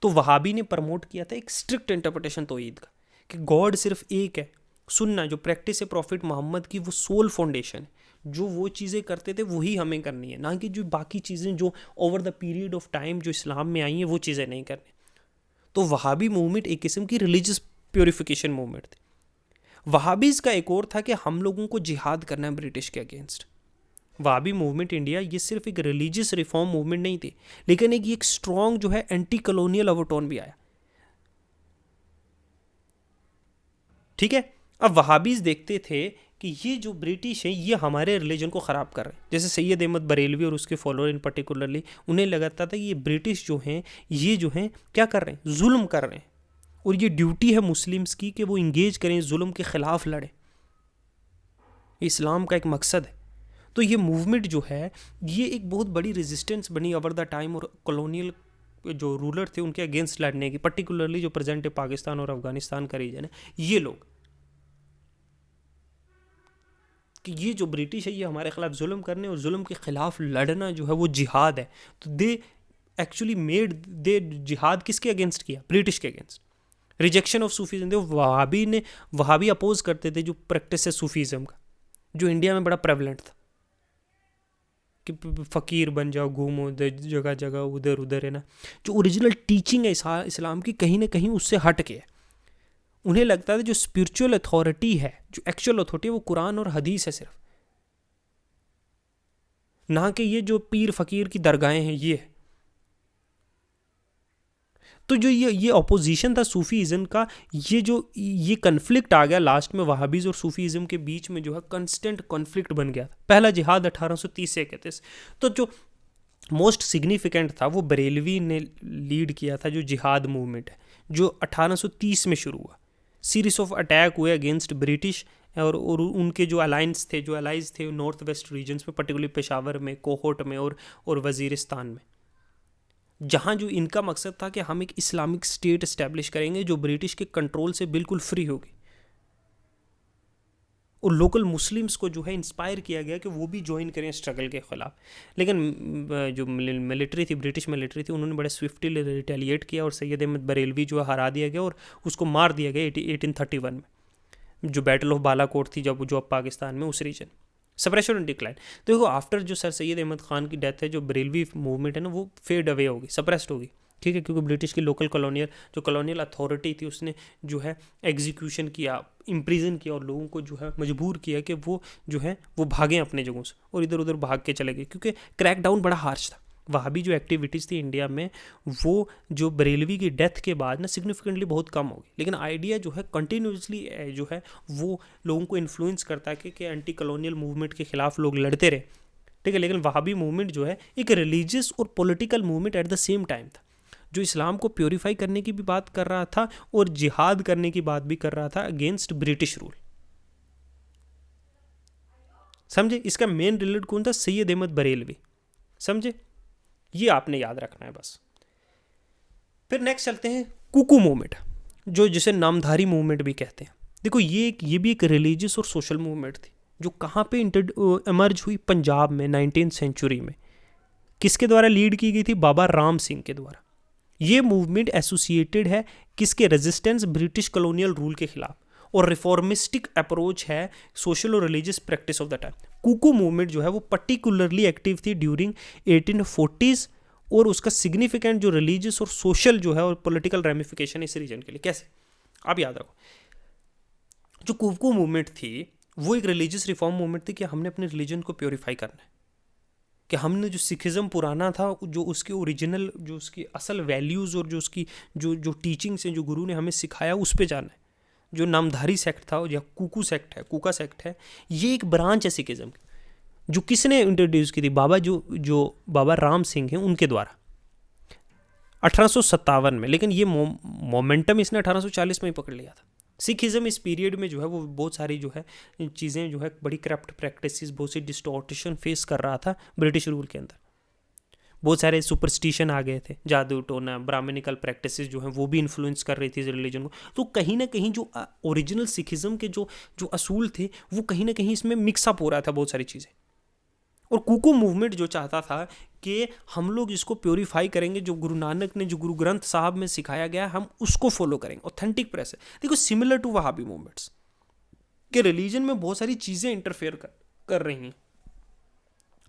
तो वहाबी ने प्रमोट किया था एक स्ट्रिक्ट इंटरप्रिटेशन तौहीद का, कि गॉड सिर्फ एक है। सुनना जो प्रैक्टिस है प्रॉफिट मोहम्मद की, वो सोल फाउंडेशन है, जो वो चीज़ें करते थे वही हमें करनी है, ना कि जो बाकी चीज़ें जो over the period of time जो इस्लाम में आई हैं वो चीज़ें नहीं करनी। तो वहाबी मूवमेंट एक किस्म की रिलीजियस प्योरीफिकेशन मूवमेंट थी। वहाबीज़ का एक और था कि हम लोगों को जिहाद करना है ब्रिटिश के अगेंस्ट। वहाबी मूवमेंट इंडिया ये सिर्फ एक रिलीजियस रिफॉर्म मूवमेंट नहीं थी, लेकिन एक स्ट्रॉन्ग जो है एंटी कॉलोनियल ओवरटोन भी आया, ठीक है। अब वहाबीज़ देखते थे कि ये जो ब्रिटिश हैं ये हमारे रिलीजन को ख़राब कर रहे हैं। जैसे सैयद अहमद बरेलवी और उसके फॉलोअर इन पर्टिकुलरली, उन्हें लगता था कि ये ब्रिटिश जो हैं ये जो हैं क्या कर रहे हैं, जुल्म कर रहे हैं, और ये ड्यूटी है मुस्लिम्स की कि वो इंगेज करें, जुल्म के ख़िलाफ़ लड़ें। इस्लाम का एक मकसद है। तो ये मूवमेंट जो है ये एक बहुत बड़ी रेजिस्टेंस बनी ओवर द टाइम, और कॉलोनियल जो रूलर थे उनके अगेंस्ट लड़ने की, पर्टिकुलरली जो प्रेजेंट पाकिस्तान और अफगानिस्तान का रीजन है, ये लोग, कि ये जो ब्रिटिश है ये हमारे खिलाफ जुल्म करने और जुल्म के खिलाफ लड़ना जो है वो जिहाद है। तो दे एक्चुअली मेड दे जिहाद किसके अगेंस्ट किया, ब्रिटिश के against. Rejection of Sufism, they वहाबी अपोज करते थे जो प्रैक्टिस है सूफीज़म का, जो इंडिया में बड़ा प्रेवलेंट था, कि फ़कीर बन जाओ, घूमो जगह जगह उधर उधर, है ना। जो ओरिजिनल टीचिंग है इस्लाम की कहीं ना कहीं उससे हट के है। उन्हें लगता था जो स्पिरिचुअल अथॉरिटी है, जो एक्चुअल अथॉरिटी है, वो कुरान और हदीस है सिर्फ, ना कि ये जो पीर फ़कीर की दरगाहें हैं ये। तो जो ये अपोजिशन था सूफीज़म का, ये कन्फ्लिक्ट आ गया लास्ट में वहाबीज़ और सूफीज़म के बीच में, जो है कंस्टेंट कॉन्फ्लिक्ट बन गया था। पहला जिहाद 1830 से 31। तो जो मोस्ट सिग्निफिकेंट था वो बरेलवी ने लीड किया था, जो जिहाद मूवमेंट है, जो 1830 में शुरू हुआ। सीरीज ऑफ अटैक हुए अगेंस्ट ब्रिटिश, और उनके जो अलाइंस थे, जो अलाइज थे नॉर्थ वेस्ट रीजन्स में, पर्टिकुलरली पेशावर में, कोहोट में और वजीरिस्तान में, जहाँ जो इनका मकसद था कि हम एक इस्लामिक स्टेट इस्टेब्लिश करेंगे जो ब्रिटिश के कंट्रोल से बिल्कुल फ्री होगी। और लोकल मुस्लिम्स को जो है इंस्पायर किया गया कि वो भी ज्वाइन करें स्ट्रगल के ख़िलाफ़। लेकिन जो मिलिट्री थी, ब्रिटिश मिलिट्री थी, उन्होंने बड़े स्विफ्टली रिटेलिएट किया, और सैयद अहमद बरेलवी जो है हरा दिया गया और उसको मार दिया गया 1831 में, जो बैटल ऑफ बालाकोट थी जब, जो अब पाकिस्तान में उस रीजन। सप्रेशन एंड डिक्लाइन, देखो आफ्टर जो सर सैयद अहमद ख़ान की डेथ है, जो बरेलवी मूवमेंट है ना वो फेड अवे होगी, सप्रेस्ड होगी, ठीक है, क्योंकि ब्रिटिश की लोकल कॉलोनियल अथॉरिटी थी, उसने जो है एग्जीक्यूशन किया, इम्प्रिजन किया, और लोगों को जो है मजबूर किया कि वो जो है वो भागें अपने जगहों से, और इधर उधर भाग के चले गए, क्योंकि क्रैकडाउन बड़ा हार्श था। वहाँ भी जो एक्टिविटीज़ थी इंडिया में, वो जो बरेलवी की डेथ के बाद ना सिग्निफिकेंटली बहुत कम हो गई, लेकिन आइडिया जो है कंटिन्यूसली जो है वो लोगों को इन्फ्लुएंस करता है कि एंटी कॉलोनियल मूवमेंट के खिलाफ लोग लड़ते रहे, ठीक है। लेकिन वहाबी मूवमेंट जो है एक रिलीजियस और political movement at the same time था, जो इस्लाम को प्योरीफाई करने की भी बात कर रहा था और जिहाद करने की बात भी कर रहा था अगेंस्ट ब्रिटिश रूल। समझे, इसका मेन रिलेट कौन था, सैयद अहमद बरेलवी। समझे, ये आपने याद रखना है बस। फिर नेक्स्ट चलते हैं कुकू मूवमेंट, जो जिसे नामधारी मूवमेंट भी कहते हैं। देखो ये भी एक रिलीजियस और सोशल मूवमेंट थी, जो कहाँ पे इमर्ज हुई, पंजाब में 19th सेंचुरी में। किसके द्वारा लीड की गई थी, बाबा राम सिंह के द्वारा। ये मूवमेंट एसोसिएटेड है किसके, रेजिस्टेंस ब्रिटिश कॉलोनियल रूल के खिलाफ, और रिफॉर्मिस्टिक अप्रोच है सोशल और religious practice of the time. Kuka movement जो है वो पर्टिकुलरली एक्टिव थी ड्यूरिंग 1840s, और उसका सिग्निफिकेंट जो रिलीजियस और सोशल जो है और पॉलिटिकल रेमिफिकेशन इस रीजन के लिए कैसे, आप याद रखो। जो कुकू मूवमेंट थी वो एक रिलीजियस रिफॉर्म मूवमेंट थी कि हमने अपने रिलीजन को प्योरीफाई करना है, कि हमने जो सिखिज़म पुराना था, जो उसके ओरिजिनल, जो उसकी असल वैल्यूज़ और जो उसकी जो टीचिंग्स हैं, जो गुरु ने हमें सिखाया, उस पे जाना है। जो नामधारी सेक्ट था या कुका सेक्ट है, ये एक ब्रांच है सिखिज्म की, जो किसने इंट्रोड्यूस की थी? जो बाबा राम सिंह हैं उनके द्वारा 1857 में। लेकिन ये मोमेंटम इसने 1840 में ही पकड़ लिया था। सिखिज्म इस पीरियड में जो है वो बहुत सारी जो है चीज़ें जो है बड़ी करप्ट प्रैक्टिसेस, बहुत सी डिस्टॉर्टेशन फेस कर रहा था ब्रिटिश रूल के अंदर। बहुत सारे सुपरस्टिशन आ गए थे, जादू टोना, ब्राह्मणिकल प्रैक्टिसेस जो हैं वो भी इन्फ्लुएंस कर रही थी इस रिलीजन को। तो कहीं ना कहीं जो ओरिजिनल सिखिज्म के जो असूल थे वो कहीं ना कहीं इसमें मिक्सअप हो रहा था बहुत सारी चीज़ें। और कुको मूवमेंट जो चाहता था कि हम लोग इसको प्योरीफाई करेंगे, जो गुरु नानक ने जो गुरु ग्रंथ साहब में सिखाया गया हम उसको फॉलो करेंगे, ऑथेंटिक प्रेस है। देखो सिमिलर टू वहाबी मूवमेंट्स कि रिलीजन में बहुत सारी चीज़ें इंटरफेयर कर रही हैं,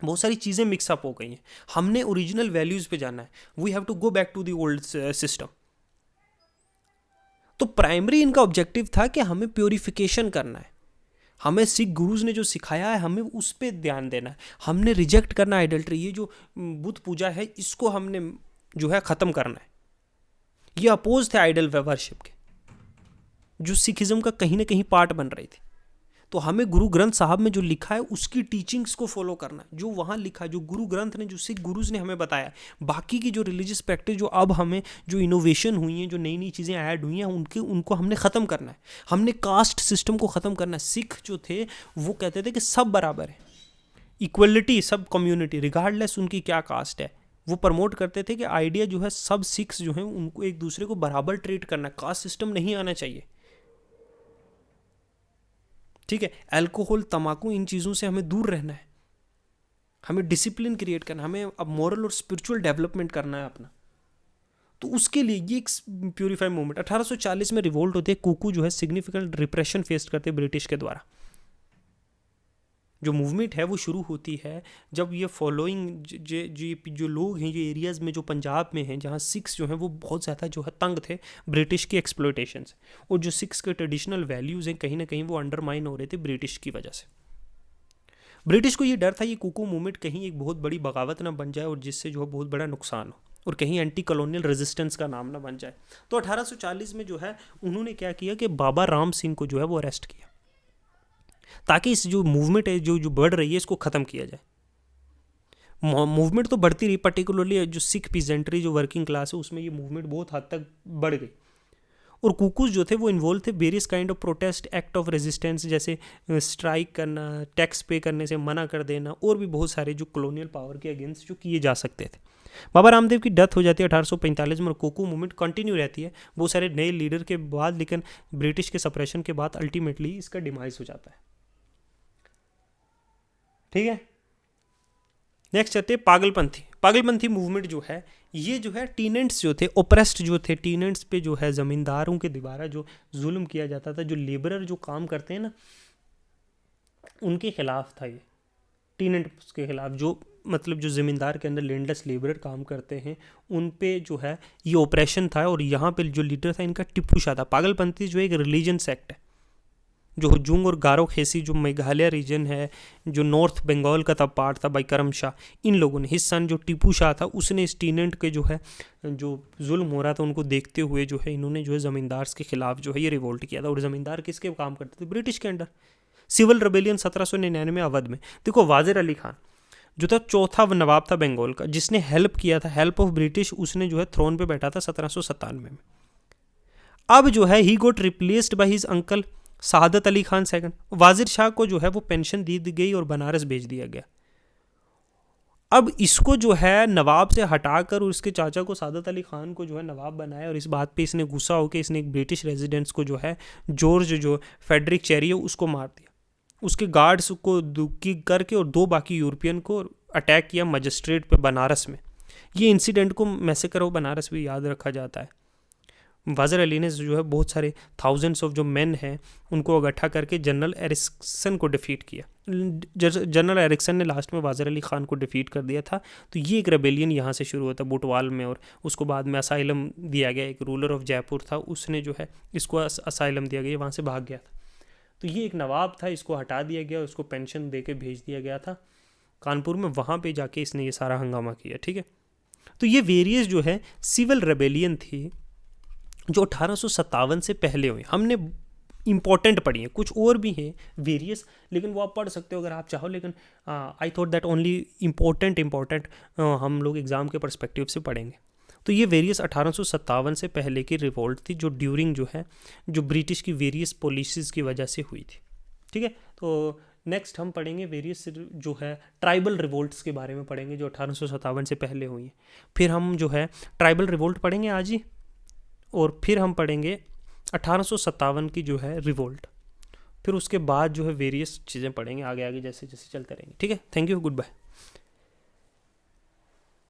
बहुत सारी चीज़ें मिक्सअप हो गई हैं। हमने ओरिजिनल वैल्यूज़ पे जाना है, we have to go back to the old system. तो प्राइमरी इनका ऑब्जेक्टिव था कि हमें प्योरीफिकेशन करना है, हमें सिख गुरुज ने जो सिखाया है हमें उस पर ध्यान देना है, हमने रिजेक्ट करना है आइडल्ट्री, ये जो बुद्ध पूजा है इसको हमने जो है ख़त्म करना है। ये अपोज थे आइडल वर्शिप के, जो सिखिज्म का कहीं ना कहीं पार्ट बन रही थी। तो हमें गुरु ग्रंथ साहब में जो लिखा है उसकी टीचिंग्स को फॉलो करना है, जो वहाँ लिखा, जो गुरु ग्रंथ ने, जो सिख गुरुज ने हमें बताया। बाकी की जो रिलीजियस प्रैक्टिस जो अब हमें जो इनोवेशन हुई हैं, जो नई नई चीज़ें ऐड हुई हैं, उनको हमने ख़त्म करना है। हमने कास्ट सिस्टम को ख़त्म करना है। सिख जो थे वो कहते थे कि सब बराबर है, इक्वलिटी, सब कम्युनिटी रिगार्डलेस उनकी क्या कास्ट है। वो प्रमोट करते थे कि आइडिया जो है सब सिख्स जो हैं उनको एक दूसरे को बराबर ट्रीट करना है, कास्ट सिस्टम नहीं आना चाहिए। ठीक है, अल्कोहल, तंबाकू, इन चीज़ों से हमें दूर रहना है, हमें डिसिप्लिन क्रिएट करना है, हमें अब मॉरल और स्पिरिचुअल डेवलपमेंट करना है अपना। तो उसके लिए ये एक प्यूरीफाई मूवमेंट 1840 में रिवोल्ट होते हैं। कुकू जो है सिग्निफिकेंट रिप्रेशन फेस करते हैं ब्रिटिश के द्वारा। जो मूवमेंट है वो शुरू होती है जब ये फॉलोइंग जो लोग हैं, जो एरियाज़ में, जो पंजाब में हैं, जहाँ सिख्स जो हैं वो बहुत ज़्यादा जो है तंग थे ब्रिटिश की एक्सप्लॉयटेशन से, और जो सिख्स के ट्रेडिशनल वैल्यूज़ हैं कहीं ना कहीं वो अंडरमाइन हो रहे थे ब्रिटिश की वजह से। ब्रिटिश को ये डर था ये कुकू मूवमेंट कहीं एक बहुत बड़ी बगावत ना बन जाए और जिससे जो है बहुत बड़ा नुकसान हो, और कहीं एंटी कॉलोनियल रेजिस्टेंस का नाम ना बन जाए। तो 1840 में जो है उन्होंने क्या किया कि बाबा राम सिंह को जो है वो अरेस्ट किया, ताकि इस जो मूवमेंट है जो बढ़ रही है इसको ख़त्म किया जाए। मूवमेंट तो बढ़ती रही, पर्टिकुलरली जो सिख पीजेंट्री, जो वर्किंग क्लास है, उसमें ये मूवमेंट बहुत हद तक बढ़ गई। और कुकूज जो थे वो इन्वॉल्व थे various kind of protest, act of resistance, जैसे स्ट्राइक करना, टैक्स पे करने से मना कर देना, और भी बहुत सारे जो कॉलोनियल पावर के अगेंस्ट जो किए जा सकते थे। बाबा रामदेव की डेथ हो जाती है 1845 में, और कुकू मूवमेंट कंटिन्यू रहती है बहुत सारे नए लीडर के बाद, लेकिन ब्रिटिश के सप्रेशन के बाद अल्टीमेटली इसका डिमाइज हो जाता है। ठीक है, नेक्स्ट आते हैं पागलपंथी मूवमेंट जो है, ये जो है टीनेंट्स जो थे, ओप्रेस्ड जो थे, टीनेंट्स पे जो है ज़मींदारों के द्वारा जो जुल्म किया जाता था, जो लेबरर जो काम करते हैं ना उनके खिलाफ था ये, टीनेंट्स के खिलाफ, जो मतलब जो ज़मींदार के अंदर लैंडलेस लेबरर काम करते हैं उन पे जो है ये ऑपरेशन था। और यहाँ पे जो लीडर था इनका टिप्पू शाह था। पागलपंथी जो एक रिलीजन सेक्ट है, जो हुजूंग और गारो खेसी, जो मेघालय रीजन है, जो नॉर्थ बंगाल का तब पार्ट था बाई करम शाह, इन लोगों ने, हिस्सा जो टीपू शाह था उसने इस टीनेंट के जो है जो जुल्म हो रहा था उनको देखते हुए जो है इन्होंने जो है ज़मींदार के खिलाफ जो है ये रिवोल्ट किया था। और ज़मींदार किसके काम करते थे? ब्रिटिश के अंडर। सिविल रेबेलियन 1799 अवध में। देखो वाजिर अली खान जो था चौथा नवाब था बंगाल का, जिसने हेल्प किया था, हेल्प ऑफ ब्रिटिश, उसने जो है थ्रोन पे बैठा था 1797 में। अब जो है ही got replaced by his uncle Saadat Ali Khan second. Wazir Shah को जो है वो पेंशन दी गई और बनारस भेज दिया गया। अब इसको जो है नवाब से हटाकर और उसके चाचा को सादत अली खान को जो है नवाब बनाया, और इस बात पे इसने गुस्सा होकर इसने एक ब्रिटिश रेजिडेंट्स को जो है जॉर्ज जो फेडरिक चेरियो उसको मार दिया, उसके गार्ड्स को दुखी करके, और 2 बाकी यूरोपियन को अटैक किया मजिस्ट्रेट पे बनारस में। ये इंसिडेंट को मैसेकर ऑफ बनारस भी याद रखा जाता है। वाजिर अली ने जो है बहुत सारे थाउजेंड्स ऑफ जो मेन हैं उनको इकट्ठा करके जनरल एरिक्सन को डिफीट किया। जनरल एरिक्सन ने लास्ट में वाजिर अली खान को डिफीट कर दिया था। तो ये एक रेबेलियन यहाँ से शुरू होता बुटवाल में, और उसको बाद में असाइलम दिया गया। एक रूलर ऑफ जयपुर था, उसने जो है इसको असाइलम दिया गया, वहाँ से भाग गया था। तो ये एक नवाब था, इसको हटा दिया गया, उसको पेंशन दे के भेज दिया गया था कानपुर में, वहाँ पे जाके इसने ये सारा हंगामा किया। ठीक है, तो ये वेरियस जो है सिविल रेबेलियन थी जो 1857 से पहले हुई। हमने इंपॉर्टेंट पढ़िए, कुछ और भी हैं वेरियस, लेकिन वो आप पढ़ सकते हो अगर आप चाहो, लेकिन I thought that only important हम लोग एग्ज़ाम के पर्सपेक्टिव से पढ़ेंगे। तो ये वेरियस 1857 से पहले की रिवोल्ट थी, जो ड्यूरिंग जो है जो ब्रिटिश की वेरियस पॉलिसीज़ की वजह से हुई थी। ठीक है, तो नेक्स्ट हम पढ़ेंगे वेरियस जो है ट्राइबल रिवोल्ट्स के बारे में पढ़ेंगे, जो 1857 से पहले हुई हैं। फिर हम जो है ट्राइबल रिवोल्ट पढ़ेंगे आज ही, और फिर हम पढ़ेंगे 1857 की जो है रिवोल्ट। फिर उसके बाद जो है वेरियस चीज़ें पढ़ेंगे आगे आगे, जैसे जैसे चलते रहेंगे। ठीक है, थैंक यू, गुड बाय।